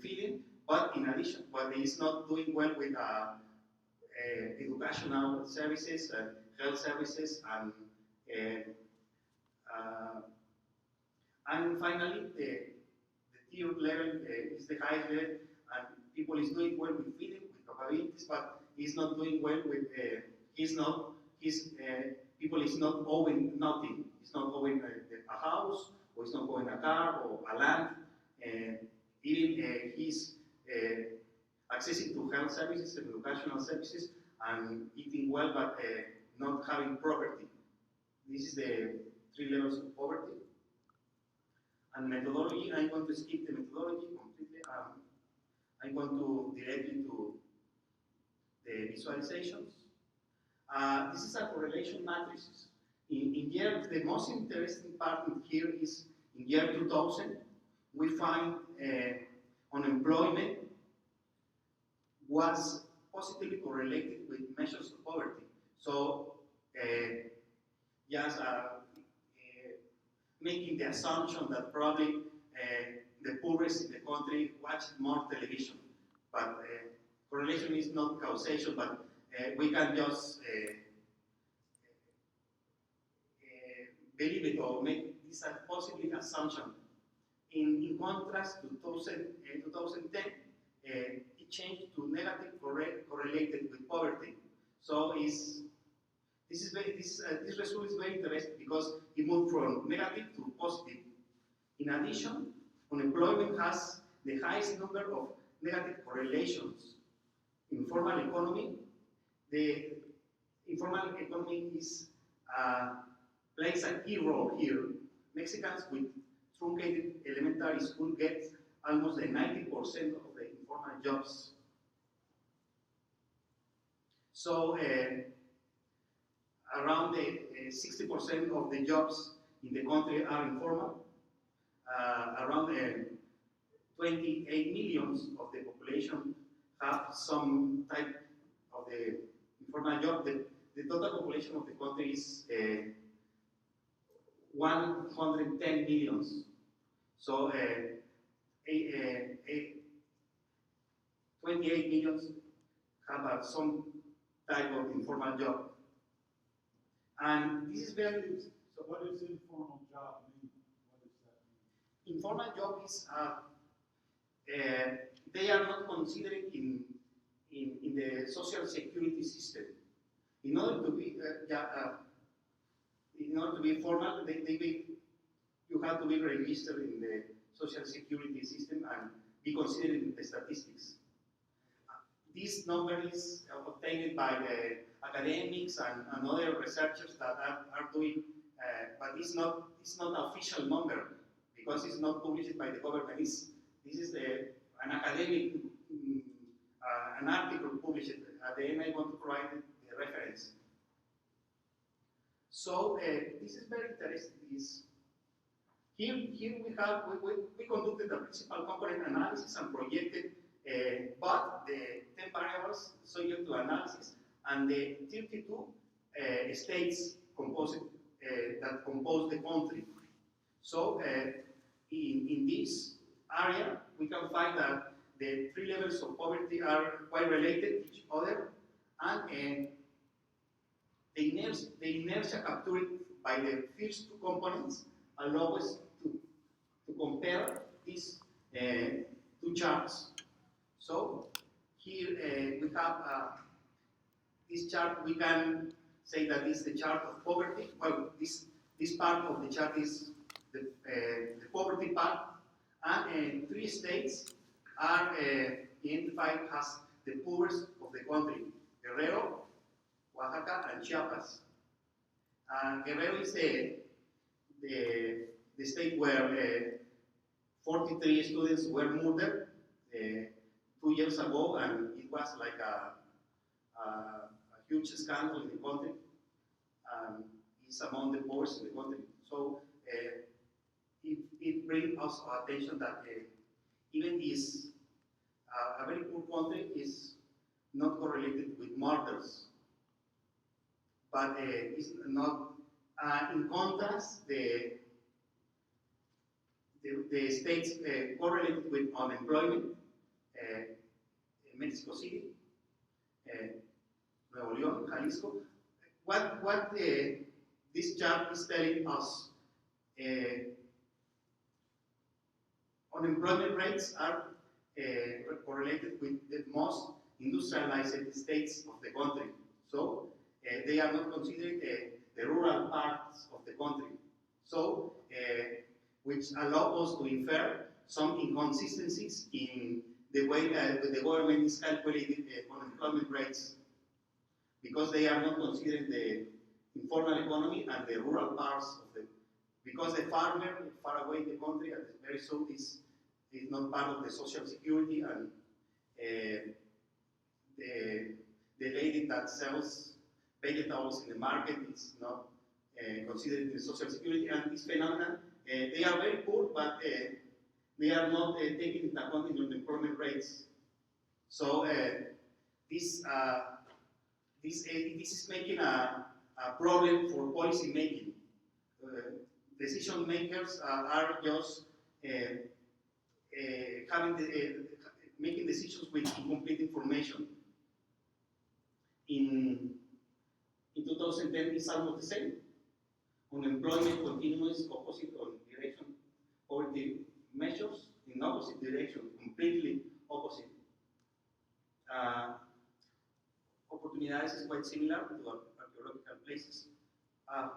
feeding, but in addition, but is not doing well with educational services, health services, and finally, the third level is the highest level, and people is doing well with feeding, with capabilities, but he's not doing well with, people is not owing nothing. He's not owing a house, or he's not owing a car, or a land, and even he's accessing to health services and educational services, and eating well, but not having property. This is the three levels of poverty. And methodology, I'm going to skip the methodology completely. I'm going to directly to the visualizations. This is a correlation matrices. In year, the most interesting part here is in year 2000, we find unemployment was positively correlated with measures of poverty. So, just making the assumption that probably the poorest in the country watch more television. But correlation is not causation, but we can just believe it or make this a possible assumption. In contrast to 2010, it changed to negative correlated with poverty. So this result is very interesting because it moved from negative to positive. In addition, unemployment has the highest number of negative correlations. Informal economy, the informal economy is plays a key role here. Mexicans with truncated elementary school get almost the 90% of the informal jobs. So around 60% of the jobs in the country are informal. Around 28 millions of the population have some type of the informal job. The total population of the country is 110 millions. So 28 millions have some type of informal job. And this is very good. So what does informal job mean? What does that mean? Informal job is they are not considered in the social security system. In order to be formal, you have to be registered in the social security system and be considered in the statistics. This number is obtained by the academics and other researchers that are doing, but it's not an official number because it's not published by the government. This is an academic, an article published. At the end, I want to provide the reference. So this is very interesting. Here we conducted the principal component analysis and projected but the 10 variables subject to analysis and the 32 states that compose the country. So in this area, we can find that the three levels of poverty are quite related to each other, and the inertia captured by the first two components allow us to compare these two charts. So here we have this chart. We can say that this is the chart of poverty. Well, this part of the chart is the poverty part, and three states are identified as the poorest of the country: Guerrero, Oaxaca, and Chiapas. Guerrero is the state where 43 students were murdered 2 years ago, and it was like a huge scandal in the country. It's among the poorest in the country. So it brings us attention that even this a very poor country is not correlated with murders, but it's not. In contrast, the states correlated with unemployment, Mexico City, Nuevo León, Jalisco. What this chart is telling us, unemployment rates are correlated with the most industrialized states of the country. So they are not considered the rural parts of the country. So which allow us to infer some inconsistencies in the way that the government is calculating unemployment rates, because they are not considering the informal economy and the rural parts of the, because the farmer far away in the country at the very south is not part of the social security, and the lady that sells vegetables in the market is not considered in the social security, and this phenomenon, they are very poor, but they are not taking into account in unemployment rates. So this is making a problem for policy making. Decision makers are just making decisions with incomplete information. In 2010, it's almost the same. Unemployment continues opposite on direction. Poverty measures in opposite direction, completely opposite. Opportunities is quite similar to archaeological places.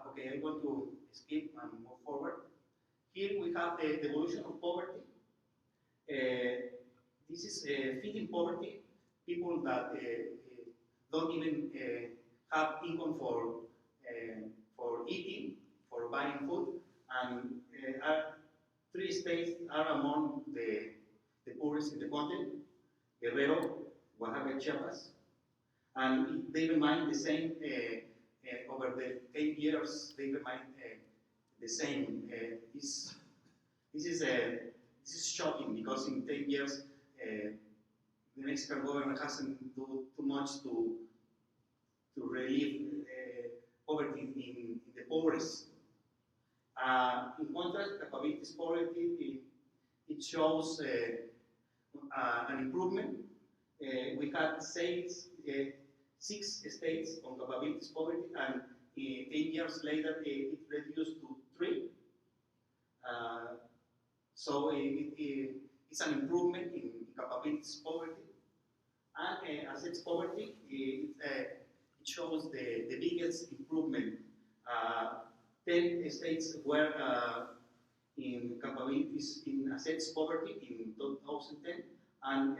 Okay, I'm going to skip and move forward. Here we have the evolution of poverty. This is feeding poverty, people that don't even have income for eating, for buying food, and three states are among the poorest in the country: Guerrero, Oaxaca, Chiapas, and they remain the same over the 10 years. They remain the same. This is shocking, because in 10 years the Mexican government hasn't done too much to relieve poverty in the poorest. In contrast, capabilities poverty, it shows an improvement. We had 6 states on capabilities poverty, and 10 years later it reduced to 3. So it's an improvement in capabilities poverty. And assets poverty, it shows the biggest improvement. 10 states were in capabilities in assets poverty in 2010, and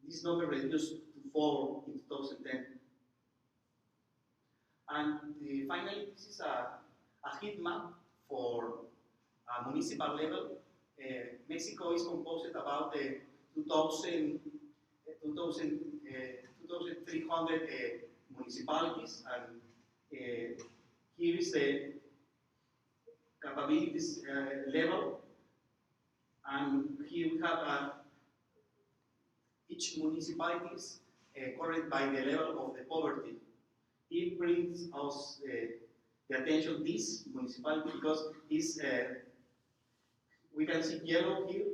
this number reduced to 4 in 2010. And finally, this is a heat map for municipal level. Mexico is composed about 2,300 municipalities, and here is the capabilities level, and here we have each municipality is correlated by the level of the poverty. It brings us the attention this municipality, because it's we can see yellow here,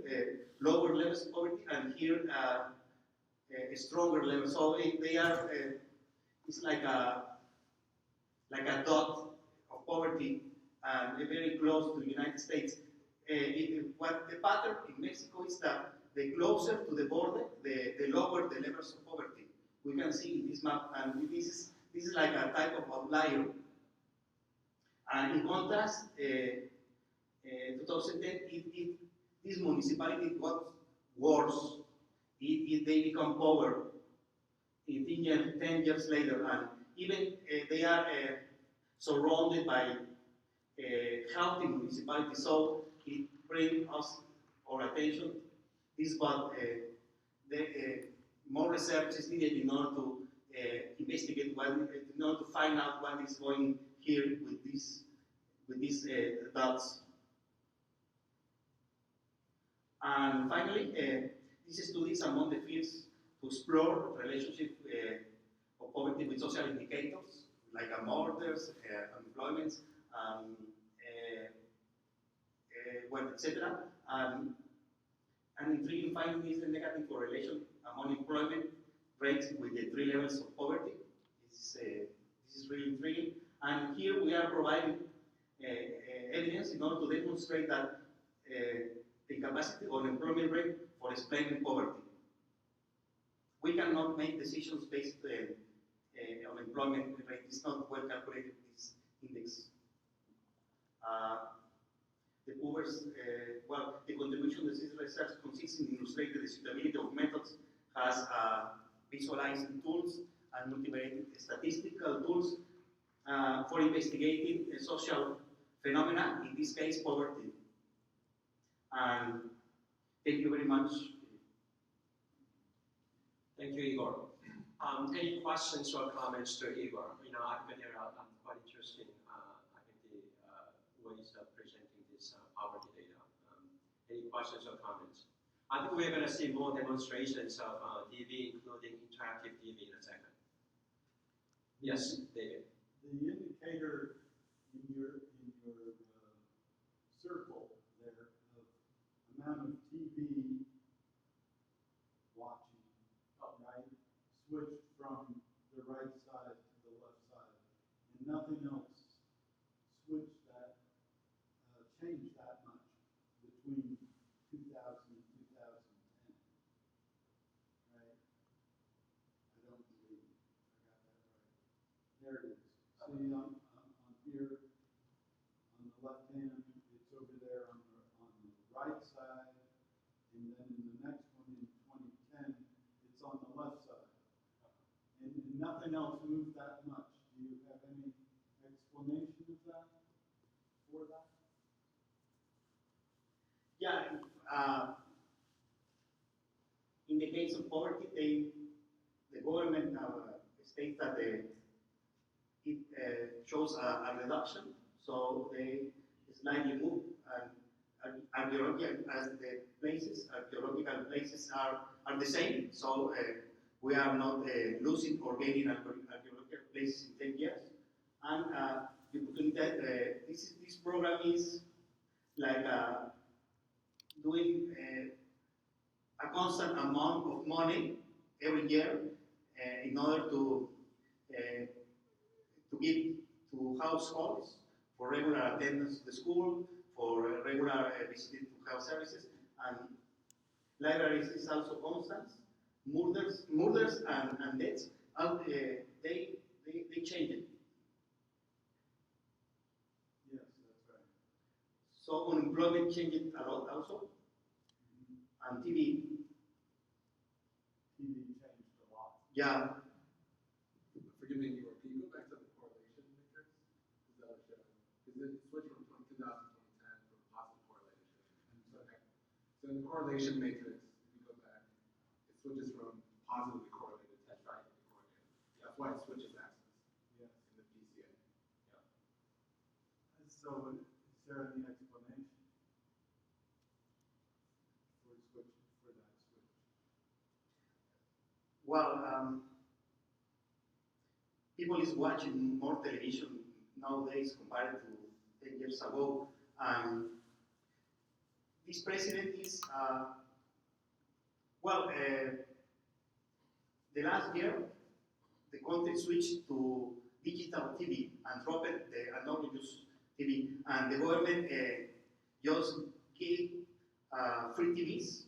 lower levels of poverty, and here a stronger level. So they are it's like a dot of poverty, and very close to the United States. What the pattern in Mexico is that the closer to the border, the lower the levels of poverty. We can see in this map, and this is like a type of outlier. And in contrast, 2010, this municipality got worse if they become poor in 10 years later, and even they are surrounded by healthy municipalities. So it brings us our attention this, but more research is needed in order to investigate in order to find out what is going here with these dots. And finally, these studies among the fields to explore relationship of poverty with social indicators like murders, unemployment, well, etc. An intriguing finding is the negative correlation among employment rates with the 3 levels of poverty. This is really intriguing. And here we are providing evidence in order to demonstrate that the capacity or employment rate for explaining poverty. We cannot make decisions based on employment rate. It's not well calculated, this index. The poorest, well, the contribution of this research consists in illustrating the suitability of methods as visualizing tools and multivariate statistical tools for investigating social phenomena, in this case, poverty. And thank you very much. Thank you, Igor. Any questions or comments to Igor? I think they are quite interesting. I think the ways of presenting this poverty data. Any questions or comments? I think we're going to see more demonstrations of DV, including interactive DV, in a second. Yes, David. The indicator in your circle there of amount of TV watching, right, switched from the right side to the left side, and nothing else switched that, changed that much between 2000 and 2010, right? I don't believe I got that right. There it is. See on here, on the left hand, it's over there on the right side, and then in the next one in 2010, it's on the left side. And nothing else moved that much. Do you have any explanation of that, for that? Yeah, in the case of poverty, the government states that it shows a reduction, so they slightly move, and archaeological places are the same, so we are not losing or gaining archaeological places in 10 years. And the opportunity, this program is like doing a constant amount of money every year in order to give to households for regular attendance to the school, for regular visiting to health services, and libraries is also constant. Murders and deaths, they change it. Yes, that's right. So unemployment changes a lot also, and TV. TV changed a lot. Yeah. Forgive me, Igor, can you go back to the correlation matrix? Is that what showed? Because it switched from 2000 to 2010 from positive correlation. Okay. So in the correlation matrix, if you go back, it switches from positively correlated to negatively correlated. That's why it switches axes. Yes. In the PCA. So, is there any explanation for that switch? Well, people is watching more television nowadays compared to 10 years ago, and this president is the last year the country switched to digital TV and dropped the anonymous TV, and the government just gave free TVs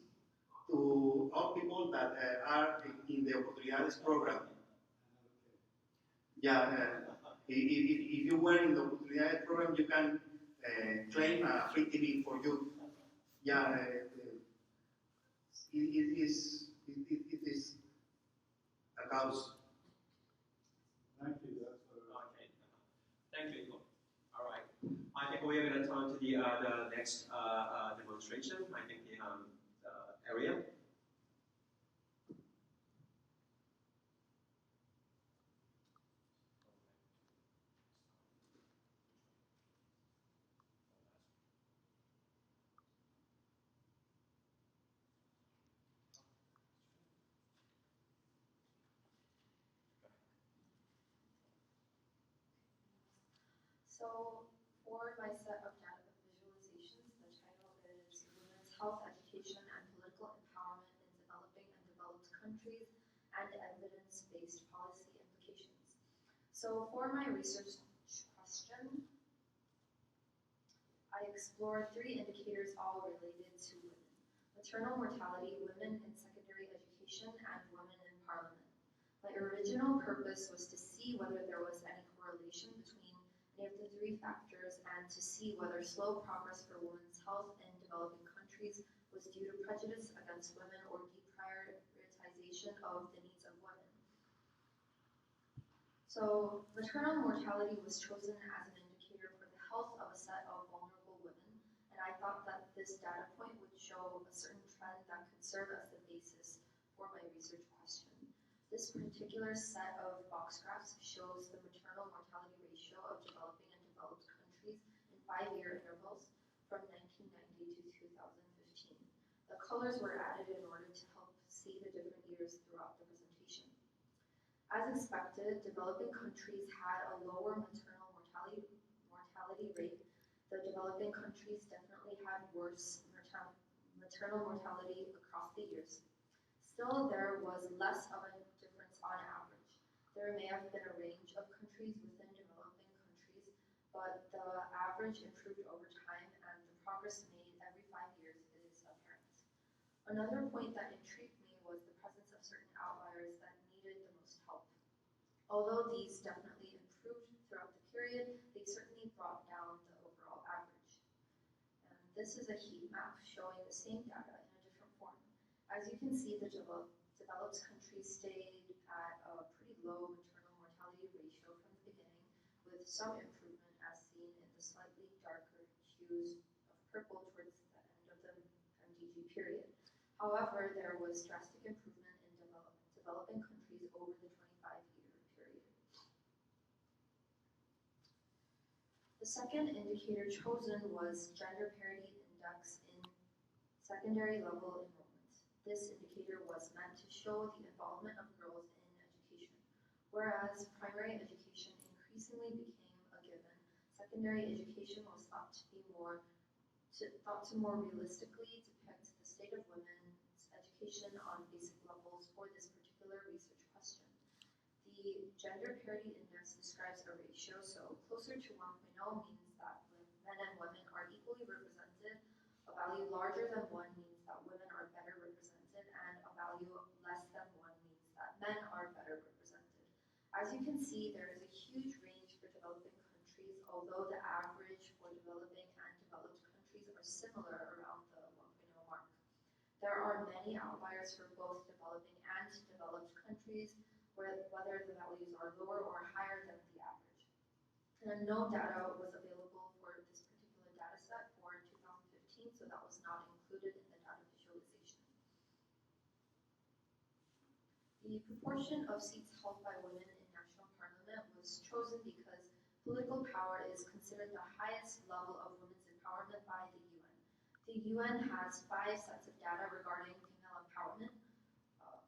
to all people that are in the Oportunidades program. Yeah, if you were in the Oportunidades program, you can claim a free TV for you. Yeah, it is a cause. Thank you, that's what. Okay. Thank you, Igor. All right. I think we are going to turn to the next demonstration. I think the area. So for my set of data visualizations, the title is Women's Health, Education, and Political Empowerment in Developing and Developed Countries and Evidence-Based Policy Implications. So for my research question, I explored 3 indicators all related to women: maternal mortality, women in secondary education, and women in parliament. My original purpose was to see whether there was any correlation between any of the 3 factors and to see whether slow progress for women's health in developing countries was due to prejudice against women or deprioritization of the needs of women. So maternal mortality was chosen as an indicator for the health of a set of vulnerable women, and I thought that this data point would show a certain trend that could serve as the basis for my research question. This particular set of box graphs shows the maternal mortality ratio of developing and developed countries in 5-year intervals from 1990 to 2015. The colors were added in order to help see the different years throughout the presentation. As expected, developing countries had a lower maternal mortality rate. The developing countries definitely had worse maternal mortality across the years. Still, there was less of a difference on average. There may have been a range of countries within developing countries, but the average improved over time and the progress made every 5 years is apparent. Another point that intrigued me was the presence of certain outliers that needed the most help. Although these definitely improved throughout the period, they certainly brought down the overall average. And this is a heat map showing the same data in a different form. As you can see, the developed countries stayed at a pretty low maternal mortality ratio from the beginning, with some improvement as seen in the slightly darker hues of purple towards the end of the MDG period. However, there was drastic improvement in developing countries over the 25-year period. The second indicator chosen was gender parity index in secondary level enrollment. This indicator was meant to show the involvement of girls in education. Whereas primary education increasingly became a given, secondary education was thought to more realistically depict the state of women's education on basic levels for this particular research question. The gender parity index describes a ratio, so closer to 1.0 means that men and women are equally represented. A value larger than 1 means that women are better represented, and a value less than 1 means that men are better represented. As you can see, there is a huge range for developing countries, although the average for developing and developed countries are similar around the 1.0 mark. There are many outliers for both developing and developed countries, whether the values are lower or higher than the average. And no data was available for this particular data set for 2015, so that was not included in the data visualization. The proportion of seats held by women in national parliament was chosen because political power is considered the highest level of women's empowerment by the UN. The UN has 5 sets of data regarding female empowerment: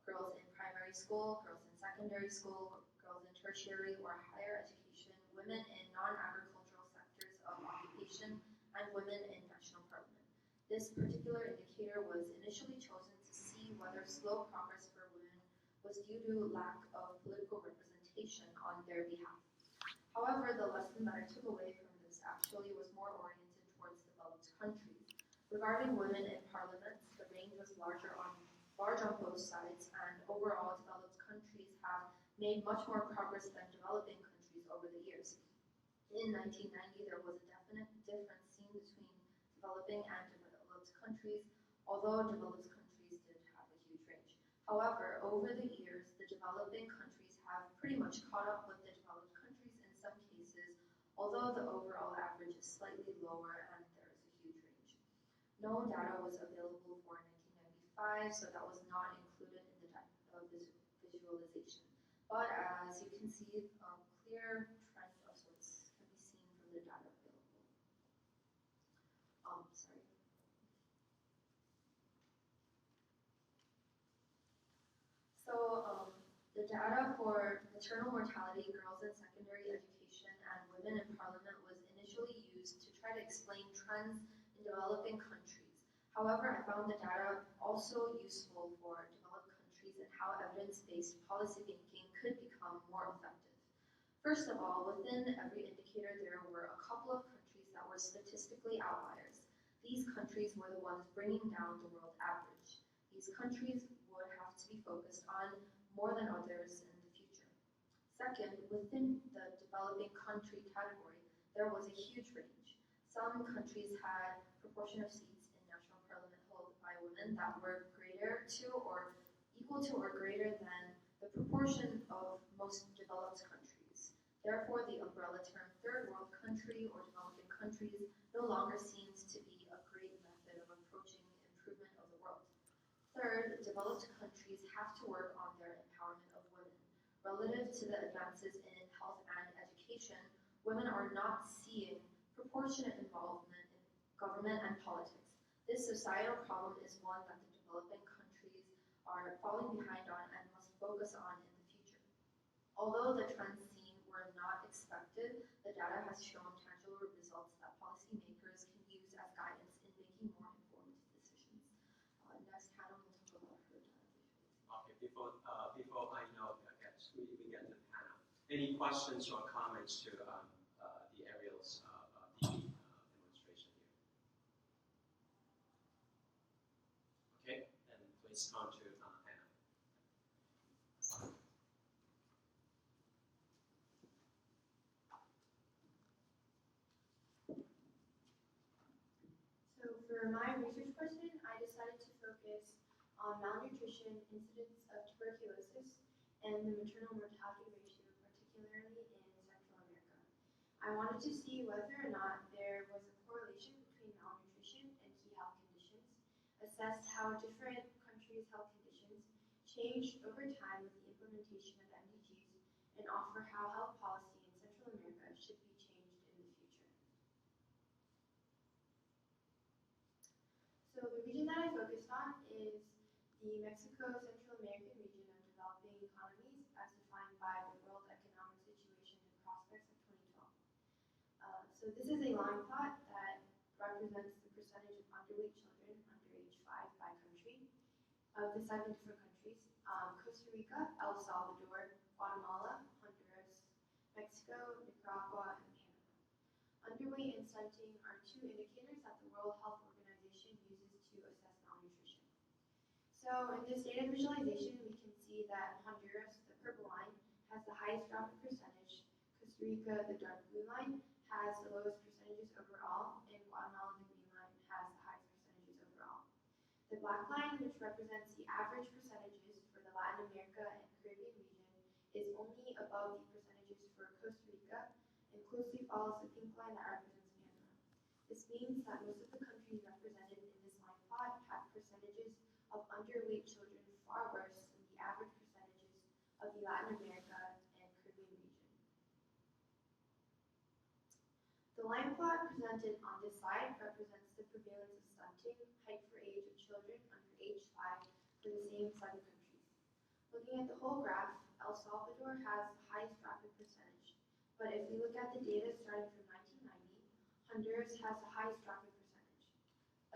girls in primary school, girls in secondary school, girls in tertiary or higher education, women in non-agricultural sectors of occupation, and women in national parliament. This particular indicator was initially chosen to see whether slow progress for women was due to lack of political representation on their behalf. However, the lesson that I took away from this actually was more oriented towards developed countries. Regarding women in parliaments, the range was large on both sides, and overall developed countries have made much more progress than developing countries over the years. In 1990, there was a definite difference seen between developing and developed countries, although developed countries did However, over the years, the developing countries have pretty much caught up with the developed countries in some cases, although the overall average is slightly lower and there is a huge range. No data was available for 1995, so that was not included in the visualization. But as you can see, a clear trend of sorts can be seen from the data available. Sorry. So the data for maternal mortality, girls in secondary education, and women in parliament was initially used to try to explain trends in developing countries. However, I found the data also useful for developed countries and how evidence-based policy making could become more effective. First of all, within every indicator, there were a couple of countries that were statistically outliers. These countries were the ones bringing down the world average. These countries would have to be focused on more than others in the future. Second, within the developing country category, there was a huge range. Some countries had proportion of seats in national parliament held by women that were greater to or equal to or greater than the proportion of most developed countries. Therefore, the umbrella term third world country or developing countries no longer seems to be a great method of approaching improvement of the world. Third, developed countries have to work on their empowerment of women. Relative to the advances in health and education, women are not seeing proportionate involvement in government and politics. This societal problem is one that the developing countries are falling behind on and must focus on in the future. Although the trends seen were not expected, the data has shown tangible results that policymakers can use as guidance in making more informed decisions. Next, Hannah will talk about her data visualization. Okay, before I know, we get to Hannah. Any questions or comments to the Ariel's DV demonstration here? Okay, then please on to Hannah. So for my research question, I decided to focus on malnutrition, incidence of tuberculosis, and the maternal mortality ratio, particularly in Central America. I wanted to see whether or not there was a correlation between malnutrition and key health conditions, assess how different countries' health conditions changed over time with the implementation of MDGs, and offer how health policy in Central America should be changed in the future. So the region that I focused on is the Mexico-Central American region of developing economies as defined by the World Economic Situation and Prospects of 2012. So this is a line plot that represents the percentage of underweight children under age 5 by country of the 7 different countries: Costa Rica, El Salvador, Guatemala, Honduras, Mexico, Nicaragua, and Panama. Underweight and stunting are two indicators that the World Health Organization uses to assess malnutrition. So in this data visualization, we can see that Honduras, the purple line, has the highest drop in percentage. Costa Rica, the dark blue line, has the lowest percentages overall, and Guatemala, the green line, has the highest percentages overall. The black line, which represents the average percentages for the Latin America and Caribbean region, is only above the percentages for Costa Rica and closely follows the pink line that represents Panama. This means that most of the countries represented in this line plot have percentages of underweight children far worse than the average percentages of the Latin America and Caribbean region. The line plot presented on this slide represents the prevalence of stunting, height for age of children under age 5 for the same 7 countries. Looking at the whole graph, El Salvador has the highest drop in percentage, but if we look at the data starting from 1990, Honduras has the highest drop in percentage.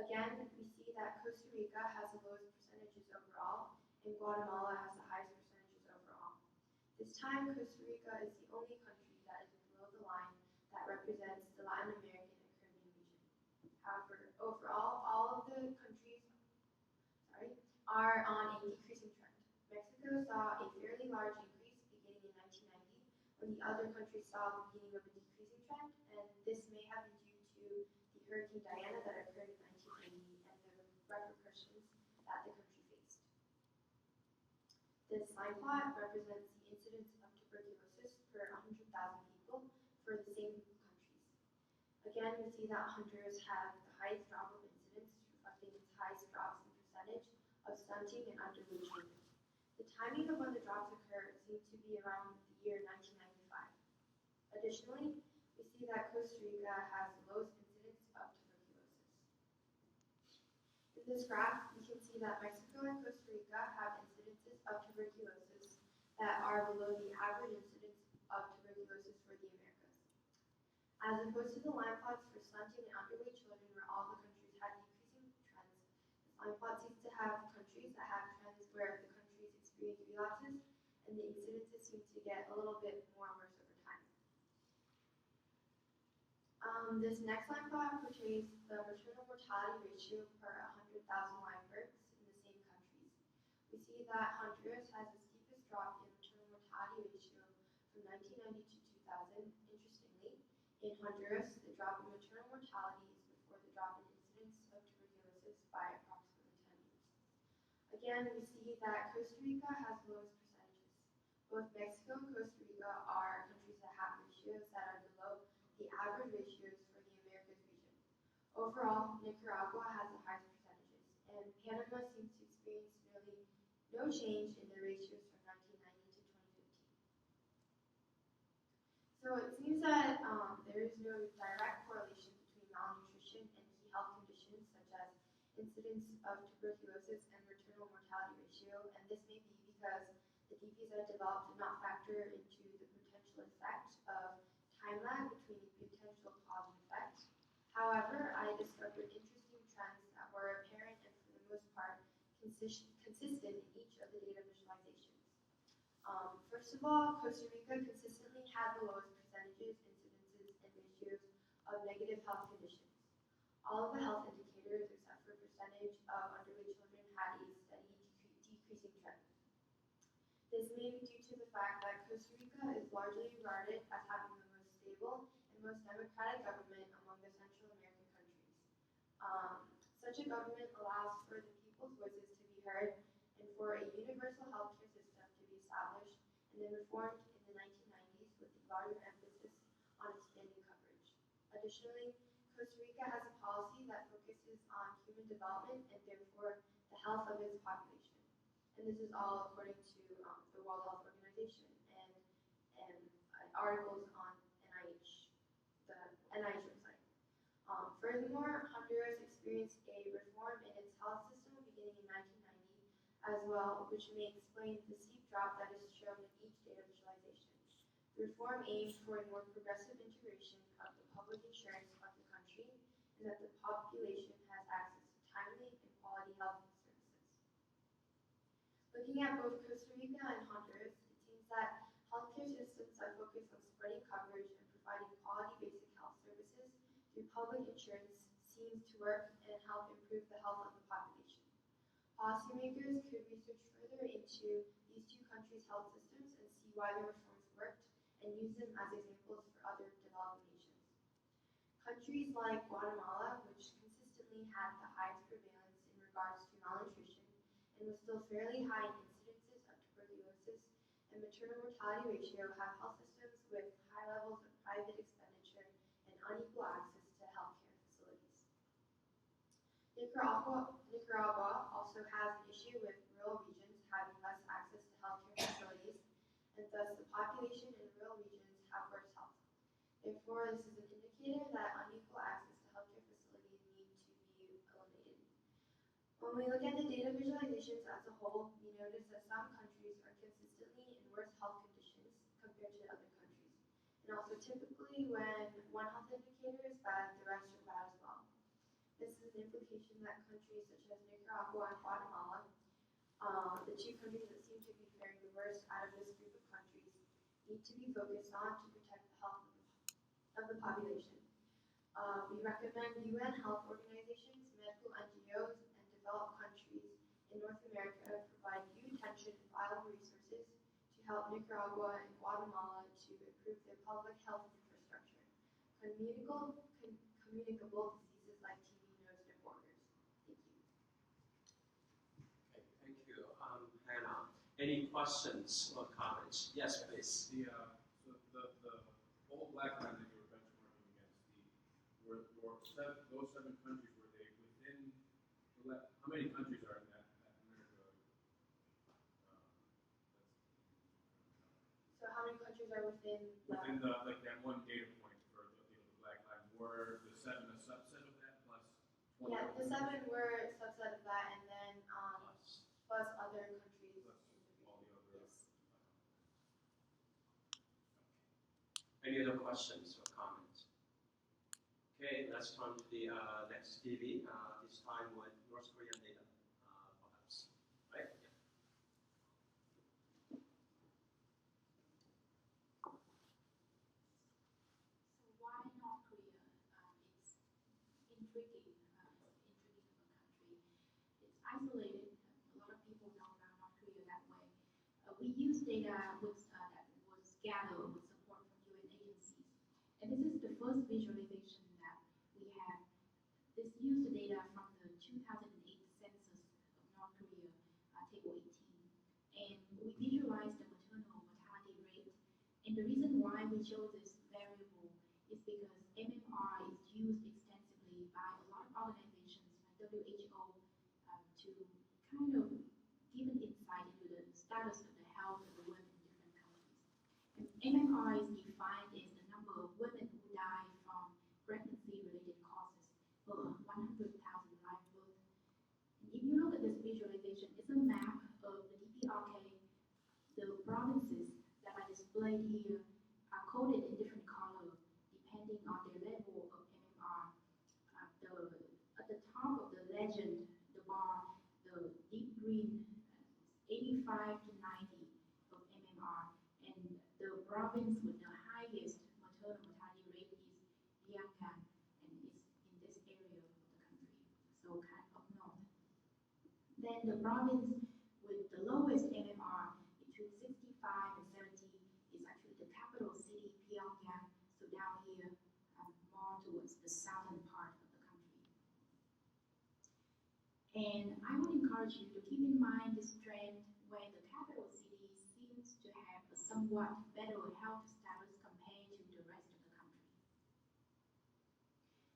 Again, we see that Costa Rica has the lowest percentages overall, and Guatemala has the highest percentages overall. This time, Costa Rica is the only country that is below the line that represents the Latin American and Caribbean region. However, overall, all of the countries are on a decreasing trend. Mexico saw a fairly large increase beginning in 1990, when the other countries saw the beginning of a decreasing trend, and this may have been due to the Hurricane Diana that occurred in 1990 and the repercussions that the country faced. This line plot represents the incidence of tuberculosis per 100,000 people for the same group of countries. Again, we see that Honduras had the highest drop of incidence, reflecting its highest drops in percentage of stunting and underweight children. The timing of when the drops occur seems to be around the year 1995. Additionally, we see that Costa Rica has the lowest incidence of tuberculosis. In this graph, we can see that Mexico and Costa Rica have incidences of tuberculosis that are below the average incidence of tuberculosis for the Americas. As opposed to the line plots for stunting and underweight children where all the countries had decreasing trends, this line plot seems to have countries that have trends where the countries experience relapses and the incidences seem to get a little bit more worse over time. This next line plot portrays the maternal mortality ratio per 100,000 live births in the same countries. We see that Honduras has the steepest drop in maternal mortality ratio from 1990 to 2000. Interestingly, in Honduras, the drop in maternal mortality is before the drop in incidence of tuberculosis by approximately 10 years. Again, we see that Costa Rica has the lowest percentages. Both Mexico and Costa Rica are countries that have ratios that are below the average ratios for the Americas region. Overall, Nicaragua has the highest percentages, and Panama seems to experience nearly no change in their ratios from 1990 to 2015. So it seems that there is no direct correlation between malnutrition and key health conditions such as incidence of tuberculosis and maternal mortality ratio, and this may be because the DPs developed did not factor into the potential effect of time lag between potential cause and effect. However, I discovered interesting trends that were apparent and for the most part consistent in each of the data visualizations. First of all, Costa Rica consistently had the lowest percentages, incidences, and ratios of negative health conditions. All of the health indicators, except for percentage of underweight children, had a steady decreasing trend. This may be due to the fact that Costa Rica is largely regarded as having the most stable and most democratic government among the Central American countries. Such a government allows for the people's voices to be heard and for a universal healthcare system to be established and then reformed in the 1990s with a larger emphasis on expanding coverage. Additionally, Costa Rica has a policy that focuses on human development and therefore the health of its population. And this is all according to the World Health Organization and articles on NIH, the NIH website. Furthermore, Honduras experienced a reform in its health system beginning in 1990 as well, which may explain the steep drop that is shown in each data visualization. The reform aims for a more progressive integration of the public insurance of the country and that the population has access to timely and quality health services. Looking at both Costa Rica and Honduras, it seems that healthcare systems that focus on spreading coverage and providing quality basic health services through public insurance seems to work and help improve the health of the population. Policymakers could research further into these two countries' health systems and see why the reforms worked and use them as examples for other developing nations. Countries like Guatemala, which consistently had the highest prevalence in regards to malnutrition and was still fairly high in incidences of tuberculosis and maternal mortality ratio, have health systems with high levels of private expenditure and unequal access to healthcare facilities. Nicaragua also has an issue with rural regions having less access to healthcare facilities, and thus the population in rural regions have worse health. Therefore, this is an indicator that unequal access to healthcare facilities need to be eliminated. When we look at the data visualizations as a whole, we notice that some countries are consistently in worse health conditions compared to other countries. And also typically when one health indicator is bad, the rest are bad as well. This is an implication that countries such as Nicaragua and Guatemala, the two countries that seem to be faring the worst out of this group of countries, need to be focused on to protect the health of the population. We recommend UN health organizations, medical NGOs, and developed countries in North America provide due attention and vital resources to help Nicaragua and Guatemala to improve their public health infrastructure. Communicable diseases like TB knows no borders. Thank you. Okay, thank you, Hannah. Any questions or comments? Yes, please. The whole black line that you were benchmarking against, those 7 countries, were they within, how many countries are in that America? So how many countries are within Within that one data point for the black line, were the 7 a subset of that plus 20? Yeah, the 7 were a subset of that, and then plus other countries. Plus all the other. Yes. Any other questions or comments? Okay, let's turn to the next TV, this time with North Korean data, perhaps. Right? So why North Korea? It's intriguing. It's intriguing of a country. It's isolated. A lot of people know about North Korea that way. We use data that was gathered with support from UN agencies, and this is the first visualization that we have. This used data from the 2008 census of North Korea, table 18, and we visualized the maternal mortality rate. And the reason why we chose this variable is because MMR is used extensively by a lot of organizations, like WHO, to kind of give an insight into the status of the health of the women in different countries. And MMR is defined as the number of women who die from pregnancy-related causes per 100,000 live births. And if you look at this visualization, it's a map of the DPRK. The provinces that are displayed here are coded in different colors depending on their level of MMR. At the top of the legend, the bar, the deep green, 85 to 90 of MMR, and the province with the highest maternal mortality rate is Yangon, and it's in this area of the country, so kind of up north. Then the province with the lowest MMR, between 65 and 70, is actually the capital city, Pyongyang, so down here, more towards the southern part of the country. And I would encourage you to keep in mind this trend where the capital city seems to have a somewhat better health status compared to the rest of the country.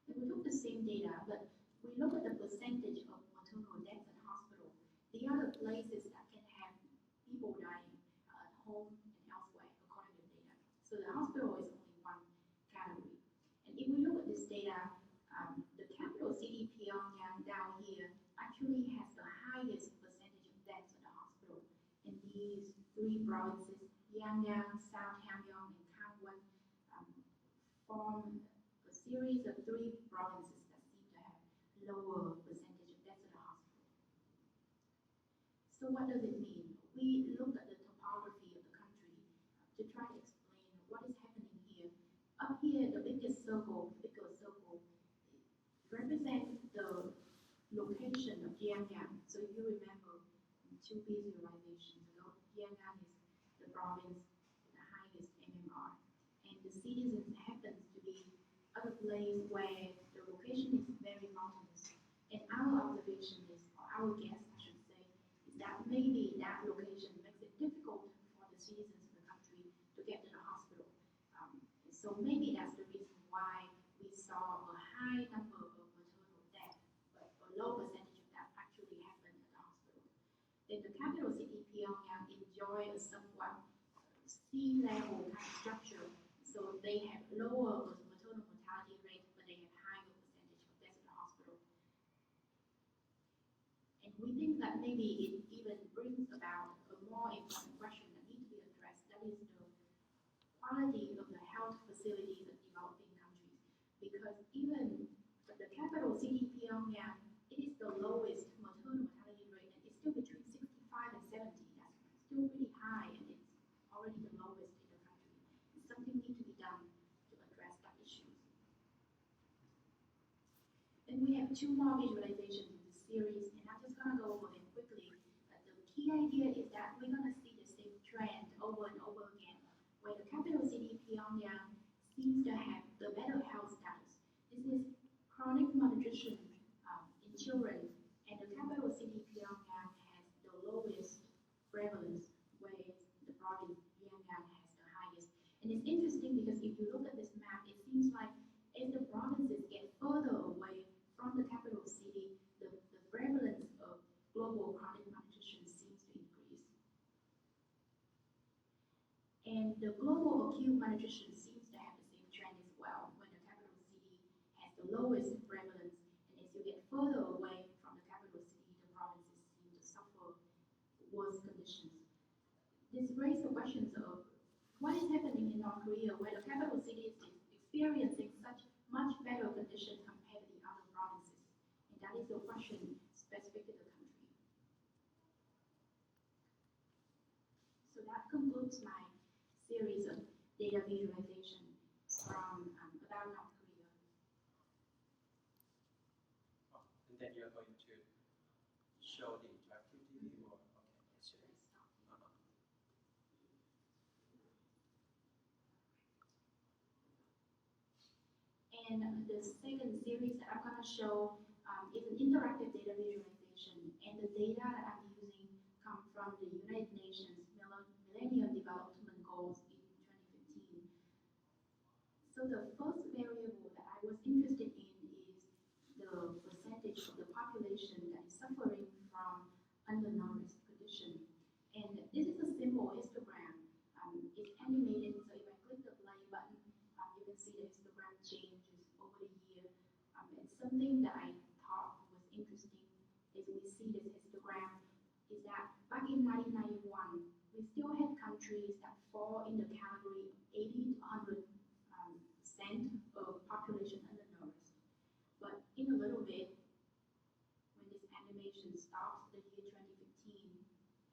And we took the same data, but we look at the percentage of maternal deaths in hospital. The other places that can have people dying at home and elsewhere, according to the data. So the hospital is only one category. And if we look at this data, the capital city, Pyongyang, down here, actually has the highest percentage of deaths at the hospital. And these 3 provinces, Yangon, South Hamgyong, and Kangwon, form a series of 3 provinces that seem to have lower percentage of deaths at the hospital. So what does it mean? We looked at the topography of the country to try to explain what is happening here. Up here, the biggest circle, represents the location of Yangon. So if you remember 2 visualizations ago, Yangon is the province with the highest MMR. And the citizens happens to be at a place where the location is very mountainous. And our observation is, or our guess I should say, is that maybe that location makes it difficult for the citizens of the country to get to the hospital. So maybe that's the reason why we saw a high number of maternal deaths, but a low percentage of that actually happened at the hospital. Then the capital city, Pyongyang, enjoy a somewhat sea level kind of structure, so they have lower maternal mortality rate, but they have higher percentage of deaths at the hospital. And we think that maybe it even brings about a more important question that needs to be addressed, that is the quality of the health facilities in developing countries. Because even the capital city, Pyongyang, it is the lowest maternal mortality rate, and it's still between 65 and 70. That's still pretty high, and it's already the lowest in the country. And something needs to be done to address that issue. Then we have 2 more visualizations in this series, and I'm just going to go over them quickly. But the key idea is that we're going to see the same trend over and over again, where the capital city, Pyongyang, seems to have the better health status. This is chronic malnutrition in children, and the capital city, Pyongyang, has the lowest prevalence And it's interesting because if you look at this map, it seems like as the provinces get further away from the capital city, the prevalence of global chronic malnutrition seems to increase. And the global acute malnutrition seems to have the same trend as well, when the capital city has the lowest prevalence, and as you get further away from the capital city, the provinces seem to suffer worse conditions. This raises the questions of what is happening in North Korea, where the capital city is experiencing such much better conditions compared to the other provinces? And that is the question specific to the country. So that concludes my series of data visualization from about North Korea. Oh, and then you're going to show the interactive TV or okay, yes, sir. And the second series that I'm going to show is an interactive data visualization. And the data that I'm using come from the United Nations Millennium Development Goals in 2015. So the first variable that I was interested in is the percentage of the population that is suffering from undernourished condition. And this is a simple histogram. It's animated, so if I click the play button, you can see the histogram changes over the year. And something that I thought was interesting as we see this histogram is that back in 1991, we still had countries that fall in the category of 80 to 100% of population undernourished. But in a little bit, when this animation stops, the year 2015,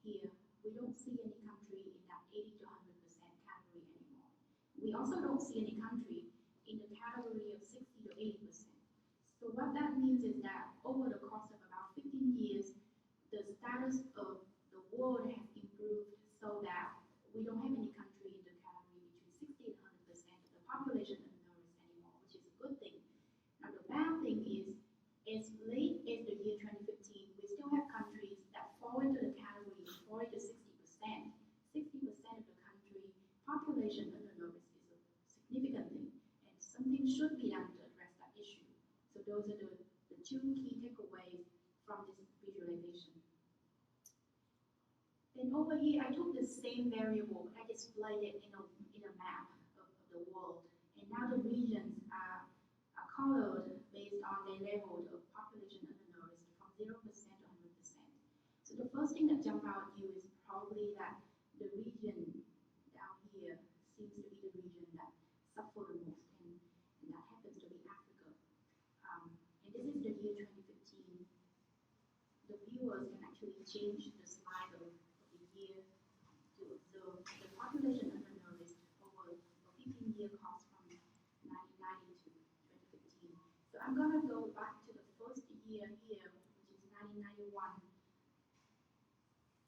here, we don't see any country in that 80 to 100% category anymore. We also don't see any country in the category of 60 to 80%. So what that means is that over the course of about 15 years, the status of the world has improved so that we don't have any country in the category between 60 and 100% of the population undernourished anymore, which is a good thing. Now the bad thing is, as late as the year 2015, we still have countries that fall into the category of 40 to 60%. 60% of the country population undernourished is a significant thing, and something should be done to address that issue. So those are the two key takeaways from this visualization. Then over here, I took the same variable, but I displayed it in a map of the world. And now the regions are colored based on their level of population undernourished from 0% to 100%. So the first thing that jumps out at you is probably that the region down here seems to be the region that suffered the most, and that happens to be Africa. And this is the year 2015. The viewers can actually change the slide of the year to observe the population undernourished over a 15-year course from 1990 to 2015. So I'm going to go back to the first year here, which is 1991.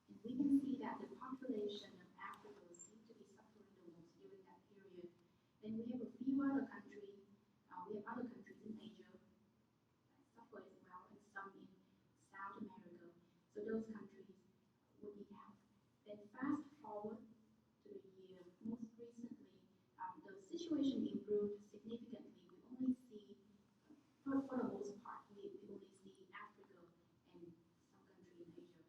And we can see that the population of Africa seems to be suffering the most during that period. Then we have a few other countries, we have other countries in Asia that suffer as well, and some in South America. So those countries would need help. Then fast forward to the year most recently, the situation improved significantly. We only see, for the most part, we only see Africa and some country in Asia.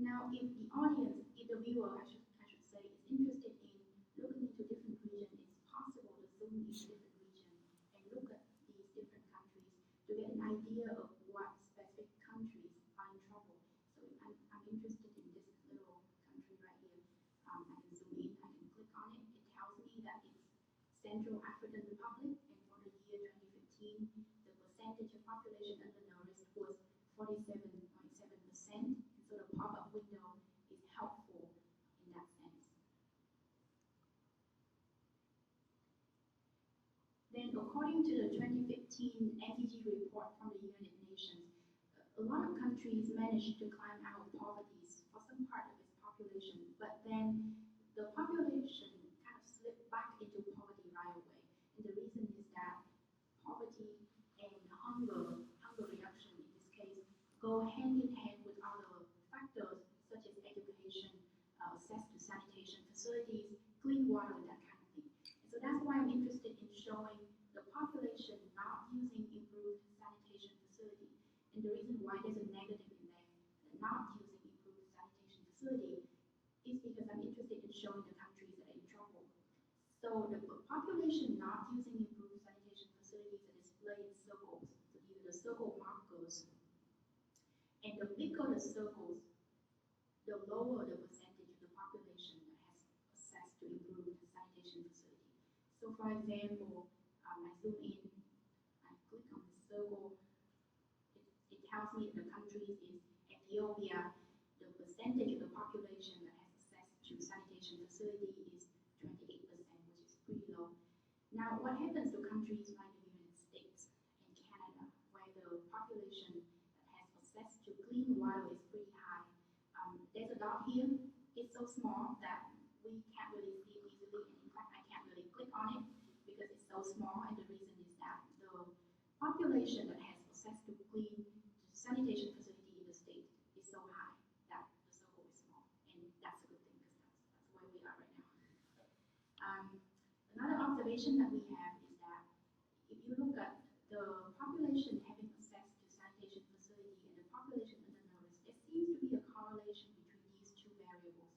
Now, if the audience, if the viewer, I should say, is interested in looking into different regions, it's possible to zoom into different regions and look at these different countries to get an idea of what specific countries are in trouble. So if I'm interested in this little country right here, I can zoom in, I can click on it. It tells me that it's Central African Republic, and for the year 2015, the percentage of population undernourished was 47.7%. So the pop-up window is helpful in that sense. Then according to the 2015 NDG report from the United Nations, a lot of countries managed to climb out of poverty for some part of its population, but then the population kind of slipped back into poverty right away. And the reason is that poverty and hunger reduction in this case, go hand in hand with other factors such as education, access to sanitation facilities, clean clean water, that kind of thing. And so that's why I'm interested in showing the population not using improved sanitation facility. And the reason why there's a negative in there, not using improved sanitation facility, is because I'm interested in showing the countries that are in trouble. So the population not using improved sanitation facilities are displayed in circles. So these are the circle markers. And the bigger the circles, the lower the percentage of the population that has access to improved sanitation facility. So for example, I zoom in, I click on the circle, it tells me that the countries is Ethiopia, the percentage of the population that has access to sanitation facility is 28%, which is pretty low. Now, what happens to countries like the United States and Canada, where the population that has access to clean water is pretty high? There's a dot here. It's so small that we can't really see it easily, and in fact, I can't really click on it because it's so small, and the reason is that the population that has access to clean sanitation facility in the state is so high that the circle is small, and that's a good thing because that's where we are right now. Another observation that we have is that if you look at the population having access to sanitation facility and the population undernourished, there seems to be a correlation between these two variables.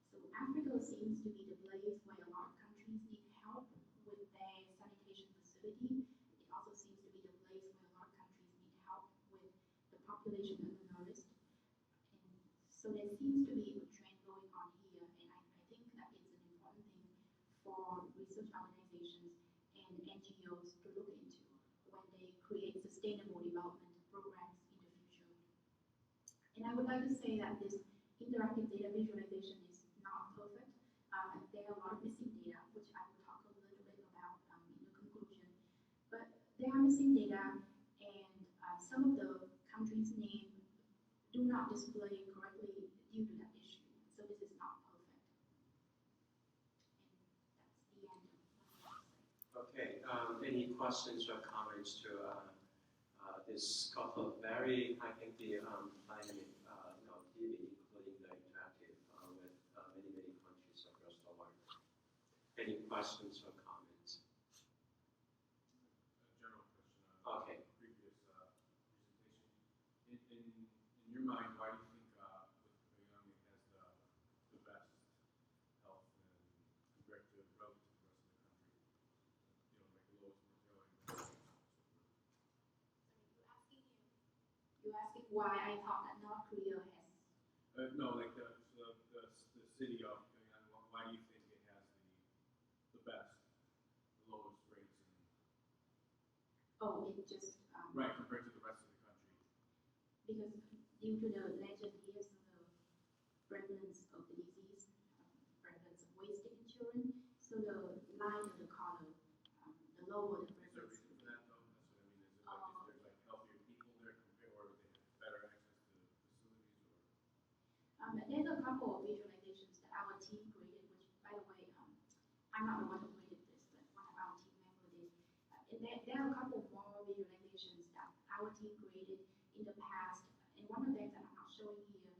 So Africa seems to be the place where a lot of countries need help with their sanitation facility. It also seems to be the place where a lot of countries need help with the population undernourished. And so there seems to be a trend going on here, and I think that it's an important thing for research organizations and NGOs to look into when they create sustainable development programs in the future. And I would like to say that this interactive data visualization is not perfect. There are a lot of missing data, which I will talk a little bit about in the conclusion. But there are missing data, and some of the countries' names do not display correctly due to that issue. So this is not perfect. And that's the end of what I have to say. Okay, any questions or comments to this couple of very, I think the dynamic TV, including the interactive with many, many countries across the world. Any questions or comments? A general question on Okay. previous presentation. In your mind, why do you think with Pyongyang has the best health and compared to relative to the rest of the country? You know, like the lowest mortality rate. You're asking why I thought that North Korea has. No, like the city of Pyongyang. Why do you think it has the best, the lowest rates? Oh, it just. Right, compared to the rest of the country. Because due to the legend years of the prevalence of the disease, prevalence of wasting in children, so the lighter the color, the lower the Is there a prevalence. reason for that though? That's what I mean. Is there like healthier people there compared, or they have better access to facilities, or? There's a couple of visualizations that our team created, which, by the way, I'm not the one who created this, but one of our team members did. And there are a couple more visualizations that our team created in the past, and one of them that I'm not showing here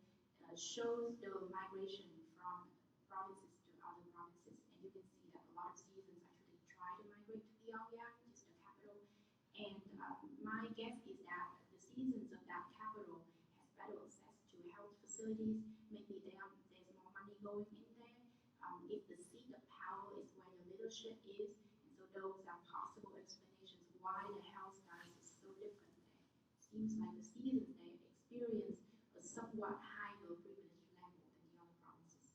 shows the migration from provinces to other provinces, and you can see that a lot of citizens actually try to migrate to Pyongyang, which is the capital. And my guess is that the citizens of that capital has better access to health facilities. Maybe there's more money going in there. If the seat of power is where the leadership is, and so those are possible explanations why the health status is so different there. Seems like the citizens there experience a somewhat higher privilege level than the other provinces.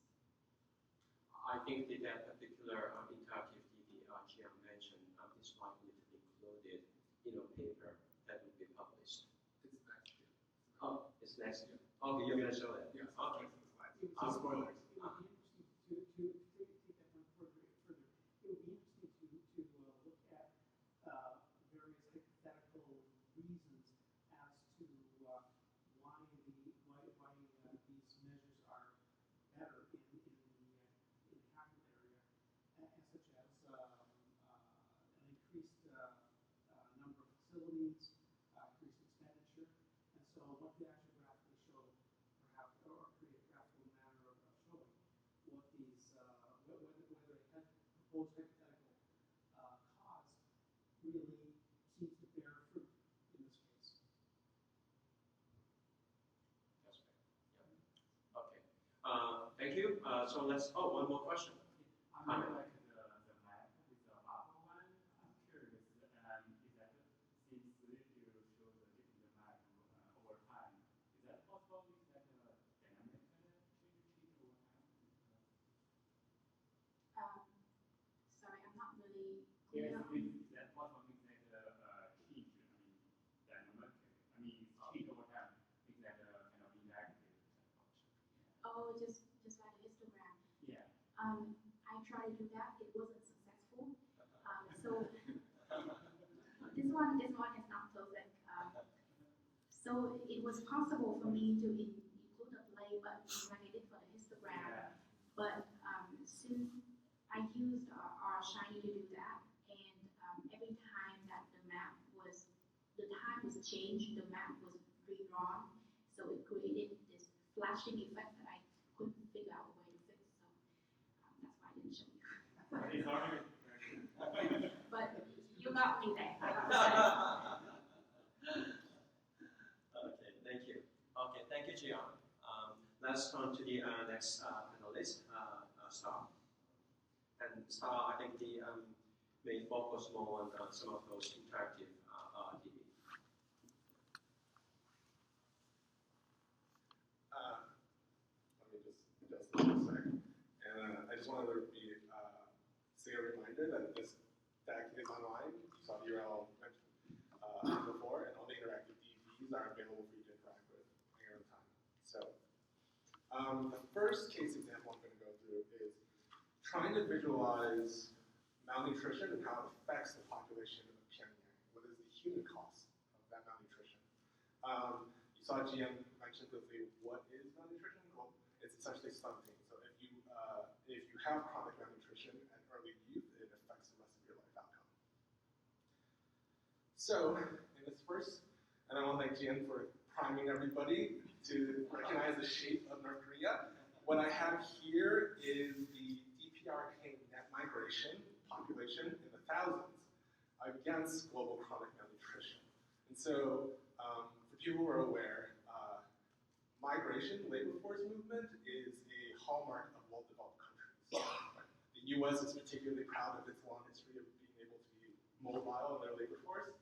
I think that particular interactive TV Jiang mentioned is likely to be included in a paper that will be published. It's next year. Oh, it's next year. Okay, you're going to show that? Yes. Okay. So spoilers. It would be interesting to take that one further. It would be interesting to look at various hypothetical reasons as to why these measures are better in the capital area, such as an increased number of facilities, increased expenditure, and so what could actually graphically show, perhaps, or create a graphical manner of showing what these whether a proposed hypothetical cause really seems to bear fruit in this case. That's right. Yeah. Okay. Thank you. So let's. Oh, one more question. I really like the map with the marker one. I'm curious, is that since you show the different map over time, is that possible? Is that dynamic change over time? Sorry, I'm not really Yes, clear. is that possible? Is that change? Dynamic. Change over time. Is that kind of interactive function? Oh, just like a histogram. Yeah. I tried to do that. It wasn't successful. So this one is not closing. So it was possible for me to include a play, but like I did for the histogram. Yeah. But since I used R Shiny to do that, and every time that the time was changed, the map was redrawn. So it created this flashing effect that I couldn't figure out a way to fix. So that's why I didn't show you. It's already. But you got me there. Okay, thank you. Okay, thank you, Jian. Let's turn to the next panelist, Star. And Star, I think the may focus more on some of those interactive DB. Let me just adjust this for a second. And I just wanted to say a reminder that this deck is online. You saw the URL mentioned before, and all the interactive DVs are available for you to interact with at your own time. So the first case example I'm going to go through is trying to visualize malnutrition and how it affects the population of Pyongyang. What is the human cost of that malnutrition? You saw GM mention quickly what is malnutrition. Well, it's essentially stunting. So if you have chronic malnutrition at early youth, it affects the rest of your life outcome. So in this first, and I want to thank GM for priming everybody to recognize the shape of North Korea. What I have here is the DPRK net migration population in the thousands against global chronic malnutrition. And so, for people who are aware, migration, labor force movement is a hallmark of well-developed countries. Right? The U.S. is particularly proud of its long history of being able to be mobile in their labor force.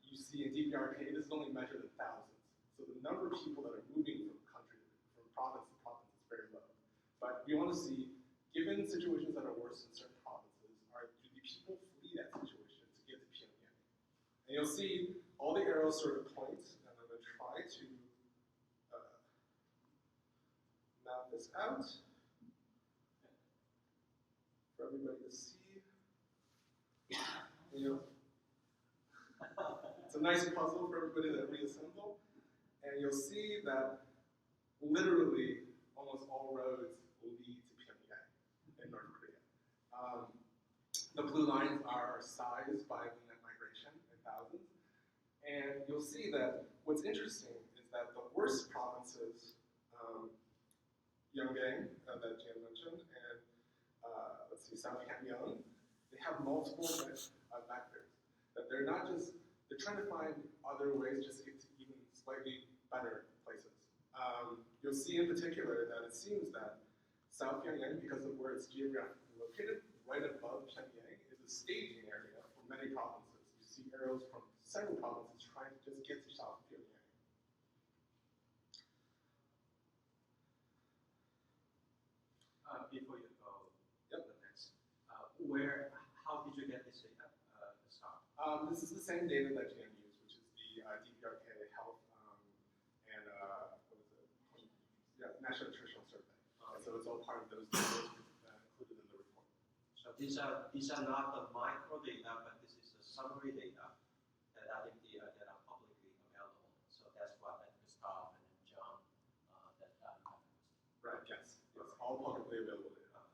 You see in DPRK, this is only measured in thousands. So the number of people that are moving from province to province is very low. But we want to see, given situations that are worse in certain provinces, do the people flee that situation to get to Pyongyang? And you'll see all the arrows sort of point, and I'm going to try to map this out for everybody to see. You know, it's a nice puzzle for everybody to reassemble, and you'll see that literally almost all roads will lead to Pyongyang in North Korea. The blue lines are sized by the net migration in thousands, and you'll see that what's interesting is that the worst provinces, Yongbyon, that Jan mentioned, and let's see, South Hamgyong, they have multiple vectors. That they're not just, they're trying to find other ways just to get to even slightly better places. You'll see in particular that it seems that South Pyongyang, because of where it's geographically located, right above Pyongyang, is a staging area for many provinces. You see arrows from several provinces trying to just get to South Pyongyang. Before you go Yep. to the next, how did you get this data, Star? This is the same data that GM used, which is the DPRK health and what is it? Yeah, National Nutritional Survey. So it's all part of those data included in the report. So these are not the micro data, but this is the summary data that I think that are publicly available. So that's what Gustav and then John Right. Yes. It's all publicly available data.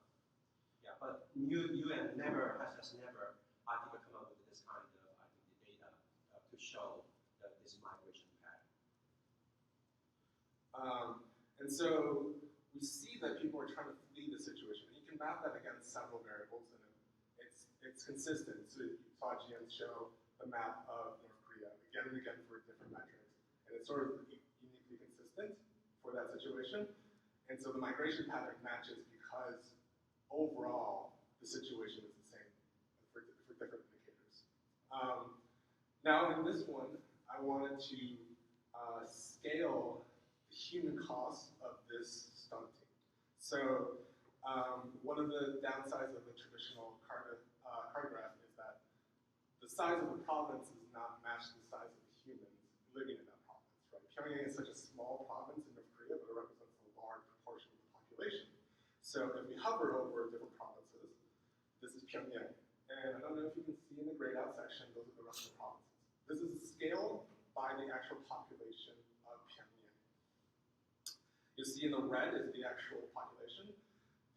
yeah, but UN never has never article come up with this kind of I think the data to show this migration pattern. And so we see that people are trying to flee the situation. And you can map that against several variables, and it's consistent. So you saw Jian show the map of North Korea again and again for different metrics, and it's sort of uniquely consistent for that situation. And so the migration pattern matches because overall the situation is the same for different indicators. Now in this one, I wanted to scale the human cost of this stunting. So one of the downsides of a traditional cartograph is that the size of the province does not match the size of the humans living in that province, right? Pyongyang is such a small province in North Korea, but it represents a large proportion of the population. So if we hover over different provinces, this is Pyongyang. And I don't know if you can see in the grayed out section, those are the rest of the provinces. This is a scale by the actual population of Pyongyang. You see in the red is the actual population.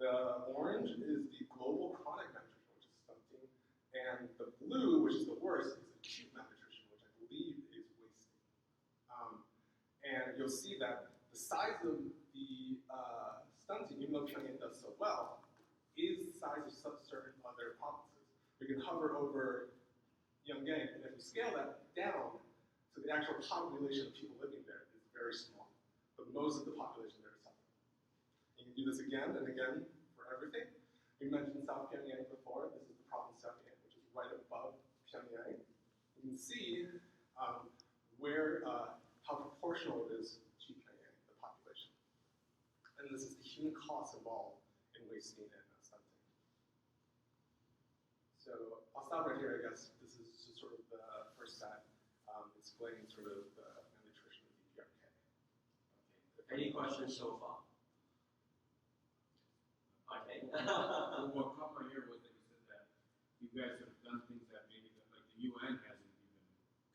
The orange is the global chronic malnutrition, which is stunting. And the blue, which is the worst, is acute malnutrition, which I believe is wasting. And you'll see that the size of the stunting, even though Pyongyang does so well, is the size of certain other provinces. We can hover over Pyongyang, and if we scale that down, so the actual population of people living there is very small. But most of the population there is suffering. You can do this again and again for everything. We mentioned South Pyongyang before. This is the province of Pyongyang, which is right above Pyongyang. You can see how proportional it is to Pyongyang, the population. And this is the human cost involved in wasting and stunting. So I'll stop right here, I guess. This is just sort of the first set explaining sort of the malnutrition of DPRK. Okay. Any questions so far? Okay. What caught my ear was that you said that you guys have done things that maybe like the UN hasn't even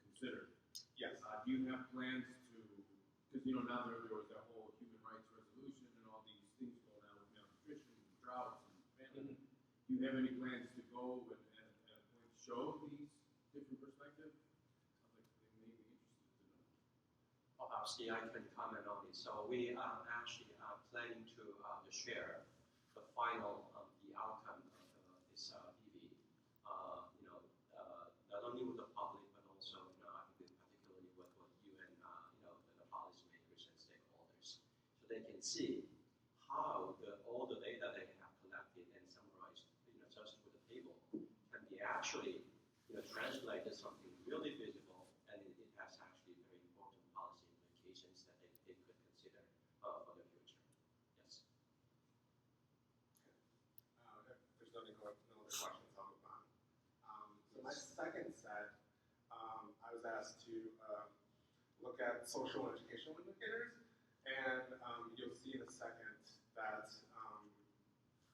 considered. Yes. Do you have plans to, because now there was that whole human rights resolution and all these things going on with malnutrition and droughts and famine. Do you have any plans to go and at a point show these different perspectives? Sounds like they may be interested to know. Perhaps I can comment on this. So we are actually planning to share the final the outcome of this DV. Not only with the public, but also I think particularly with UN, the policymakers and stakeholders, so they can see how all the data they have collected and summarized, just with the table, can be actually translated something really visible, and it has actually very important policy implications that they could consider for the future. Yes. If there's no other questions, I'll move on. So my second set, I was asked to look at social and educational indicators, and you'll see in a second that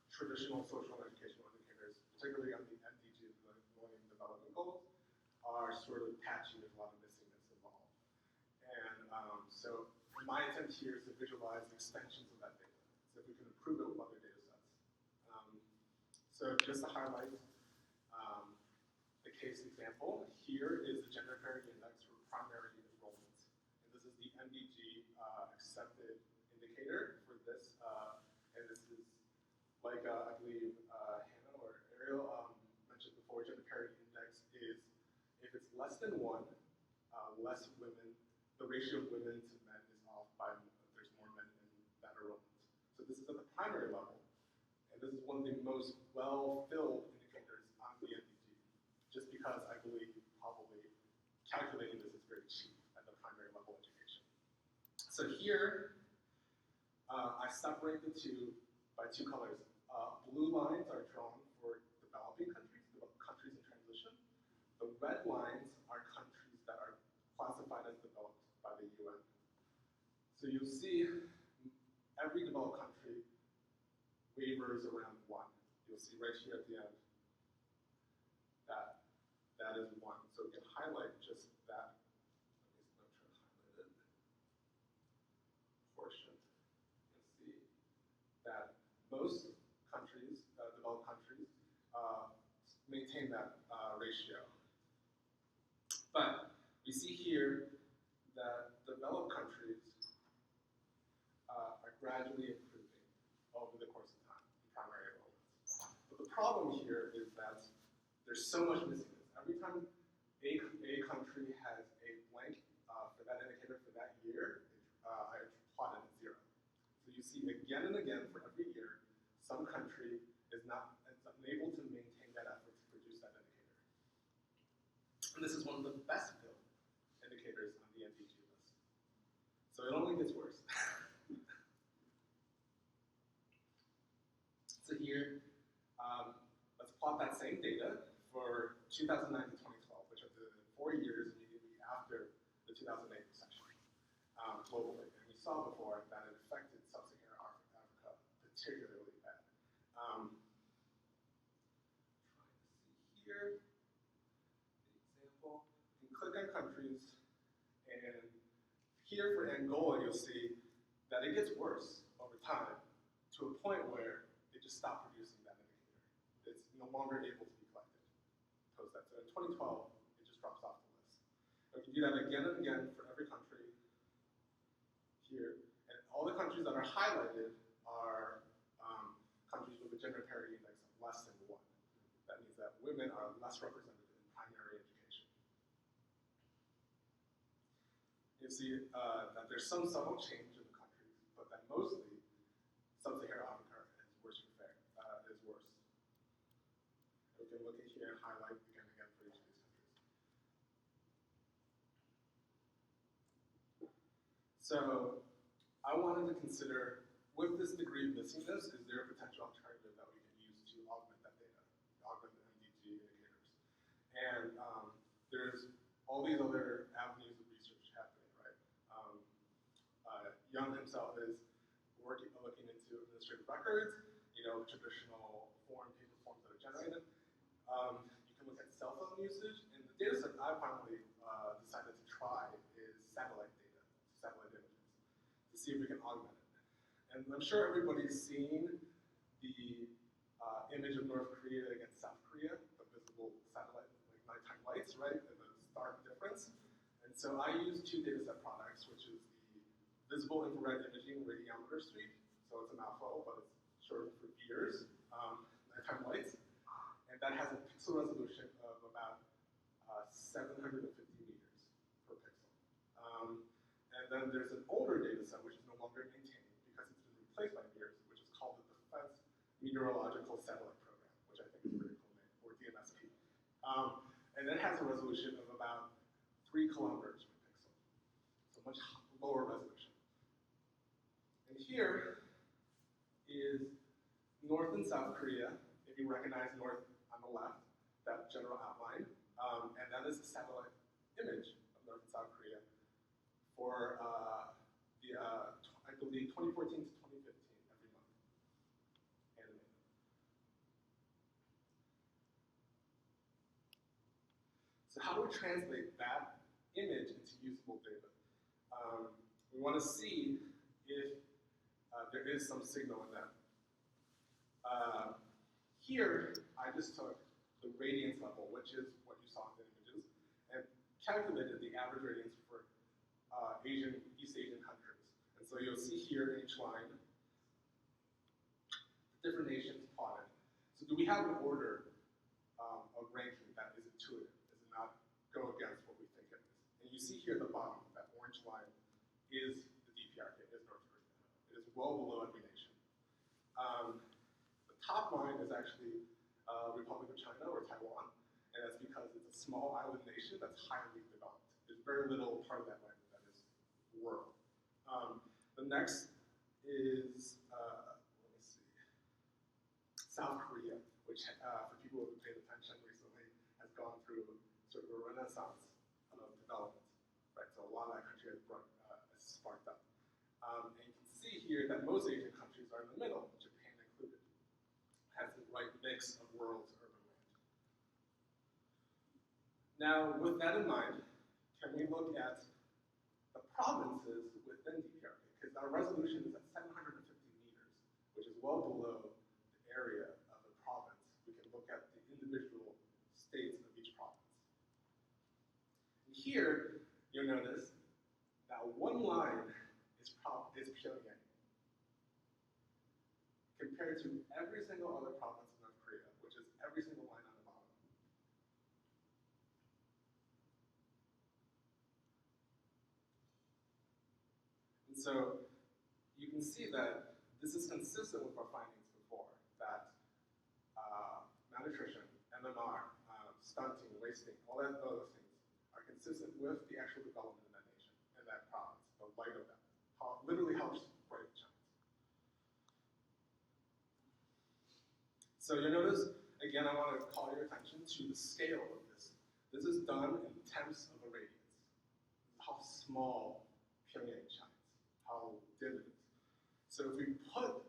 traditional social and educational indicators, particularly on the MDG, the Millennium Development Goals, are sort of patchy. There's a lot of missingness involved. And so my attempt here is to visualize extensions of that data, so if we can improve it with other data sets. So just to highlight the case example, here is the gender parity index for primary enrollment. And this is the MDG accepted indicator for this. And this is like I believe Hannah or Ariel mentioned before, gender parity index is if it's less than 1, less women, the ratio of women to men is off by, there's more men in that enrollment. So this is at the primary level. And this is one of the most well-filled indicators on the MDG, just because I believe probably calculating this is very cheap at the primary level education. So here, I separate the two by 2 colors. Blue lines are drawn for developing countries, countries in transition. The red lines are countries that are classified as developed by the UN. So you'll see every developed country wavers around 1. You'll see right here at the end that is 1. So we can highlight just that. Let me try to highlight it. Portion. You'll see that most countries, developed countries, maintain that ratio. But we see here that developed countries are gradually improving over the course of time in primary enrollment. But the problem here is that there's so much missingness. Every time a country has a blank for that indicator for that year, I plotted at 0. So you see again and again for every year, some country is unable to maintain that effort to produce that indicator. And this is one of the best built indicators on the MDG list. So it only gets worse. So here, let's plot that same data for 2009 to 2012, which are the 4 years immediately after the 2008 recession globally. And we saw before that it affected sub-Saharan Africa particularly bad. Trying to see here the example. You can click on countries, and here for Angola, you'll see that it gets worse over time to a point where they just stop producing that indicator. It's no longer able to be collected. Post that. So in 2012, it just drops off the list. We can do that again and again for every country here. And all the countries that are highlighted are countries with a gender parity index of less than 1. That means that women are less represented in primary education. You see that there's some subtle change in the countries, but that mostly sub-Saharan Africa is worse. We can look at here and highlight again and again for each of these countries. So I wanted to consider, with this degree of missingness, is there a potential alternative that we can use to augment that data, augment the MDG indicators? And there's all these other avenues of research happening, right? Young himself is looking into administrative records, traditional paper forms that are generated. You can look at cell phone usage, and the data set I finally decided to try is satellite data, satellite images, to see if we can augment it. And I'm sure everybody's seen the image of North Korea against South Korea, the visible satellite, like nighttime lights, right, and the stark difference. And so I use 2 dataset products, which is the Visible Infrared Imaging Radiometer Suite, so it's a mouthful, but it's short for VIIRS, nighttime lights. And that has a pixel resolution of about 750 meters per pixel. And then there's an older data set, which is no longer maintained because it's been replaced by VIIRS, which is called the Defense Meteorological Satellite Program, which I think is a pretty cool name, or DMSP. And it has a resolution of about 3 kilometers per pixel, so much lower resolution. And here is North and South Korea. If you recognize North on the left, that general outline, and that is a satellite image of North and South Korea for I believe 2014 to 2015 every month. Animated. So how do we translate that image into usable data? We want to see if there is some signal in that. Here, I just took the radiance level, which is what you saw in the images, and calculated the average radiance for East Asian countries. And so you'll see here in each line, different nations plotted. So do we have an order of ranking that is intuitive? Does it not go against what we think it is? And you see here at the bottom, that orange line is the DPRK, is North Korea. It is well below every nation. The top line is actually Republic of China or Taiwan, and that's because it's a small island nation that's highly developed. There's very little part of that land that is rural. The next is, let me see, South Korea, which for people who have paid attention recently, has gone through sort of a renaissance of development, right? So a lot of that country has sparked up. And you can see here that most Asian countries are in the middle, Japan included, has the right mix of rural to urban land. Now, with that in mind, can we look at the provinces within DPRK? Because our resolution is at 750 meters, which is well below the area of the province. We can look at the individual states of each province. And here, you'll notice that one line is Pyongyang, compared to every single other province in North Korea, which is every single line on the bottom, And so you can see that this is consistent with our findings before, that malnutrition, MMR, stunting, wasting, all that other things are consistent with the actual development in that nation, in that province, the light of that. How it literally helps brighten shines. So you'll notice, again, I want to call your attention to the scale of this. This is done in tenths of a radius. How small Pyongyang shines, how dim it is. So if we put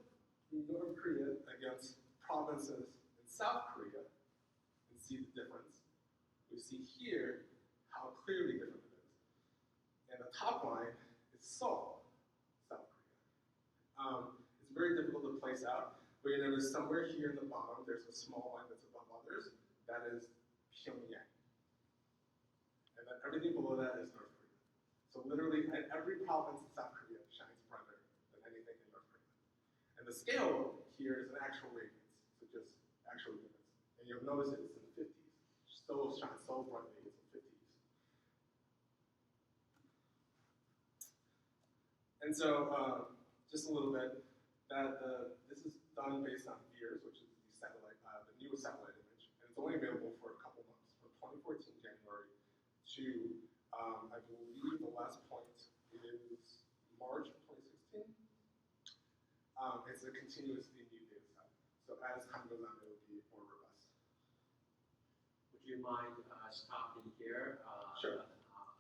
North Korea against provinces in South Korea and see the difference, we see here how clearly different it is. And the top line is Seoul, South Korea. It's very difficult to place out, but you notice somewhere here in the bottom, there's a small line that's above others. That is Pyongyang. And then everything below that is North Korea. So literally, every province in South Korea shines brighter than anything in North Korea. And the scale here is an actual radiance, so just actual units. And you'll notice it's in the 50s. So shines so brightly, it's in 50s. And so, just a little bit, that this is done based on VIIRS, which is the satellite, the newest satellite image, and it's only available for a couple months, from 2014 January to, I believe the last point is March of 2016. It's a continuously new data set. So as time goes on, it will be more robust. Would you mind stopping here? Sure.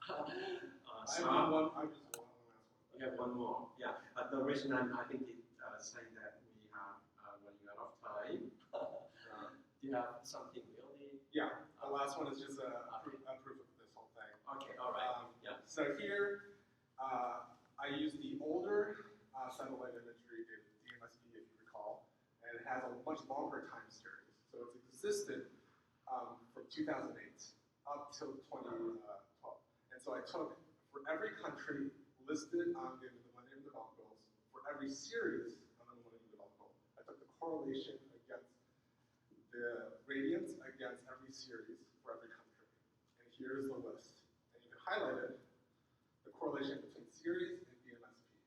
Stop. I just want one last one. We have one more. Yeah. The reason I think it saying that we have running out of time. Do you have something really? Yeah. The last one is just a proof of this whole thing. Okay. All right. Yeah. So here, I use the older satellite imagery data, DMSP, if you recall, and it has a much longer time series. So it's existed from 2008 up till 2012. And so I took, for every country listed on the Millennium Development Goals, for every series on the Millennium Development Goal, I took the correlation against the radiance against every series for every country. And here's the list. And you can highlight it, the correlation between series and DMSP,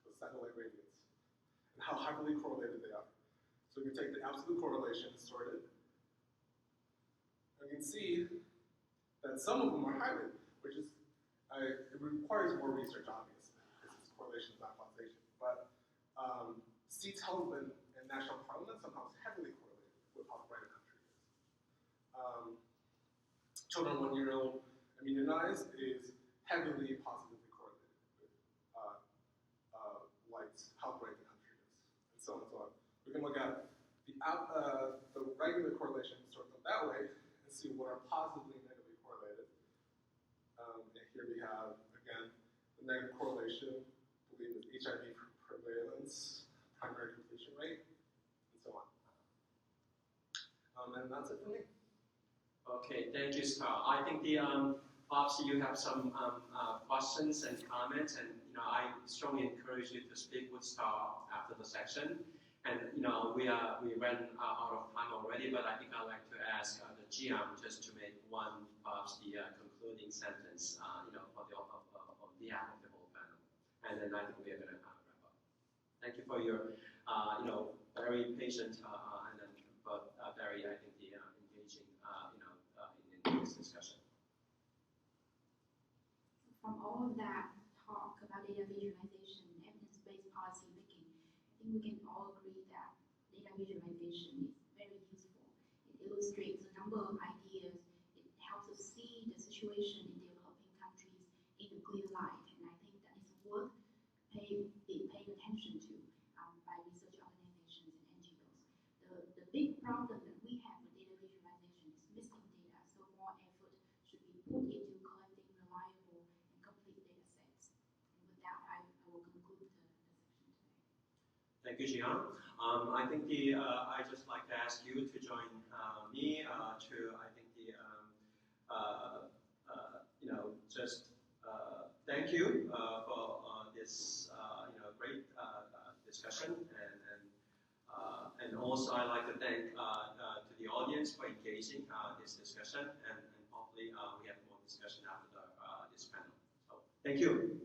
the satellite radiance, and how heavily correlated they are. So you can take the absolute correlation and sort it. And you can see that some of them are highly, which is, it requires more research, obviously, because it's correlation is not causation. But seats held in national parliament somehow is heavily correlated with how bright a country is. Children 1 year old immunized is heavily positively correlated with lights, how bright the country is, and so on and so on. We can look at the regular correlation, sort them that way, and see what are positively and negatively correlated. And here we have, again, the negative correlation, I believe is HIV prevalence, primary completion rate, and so on. And that's it for me. Okay, thank you, Star. I think perhaps you have some questions and comments, and I strongly encourage you to speak with Star after the section. And we ran out of time already, but I think I'd like to ask the GM just to make one perhaps the concluding sentence, for the on behalf of the whole panel, and then I think we are going to wrap up. Thank you for your very patient and then but very I think the engaging in this discussion. From all of that talk about data visualization, evidence-based policy making, I think we can all agree that data visualization is very useful. It illustrates a number of ideas. It helps us see the situation in developing countries in a clear light, and I think that is worth paying attention to by research organizations and NGOs. The big problem that we have with data visualization is missing data, so more effort should be put into collecting reliable and complete data sets. And with that, I will conclude the section today. Thank you, Jian. I think I just like to ask you to join me to I think just thank you for this great discussion, and also I'd like to thank to the audience for engaging this discussion, and hopefully we have more discussion after this panel. So thank you.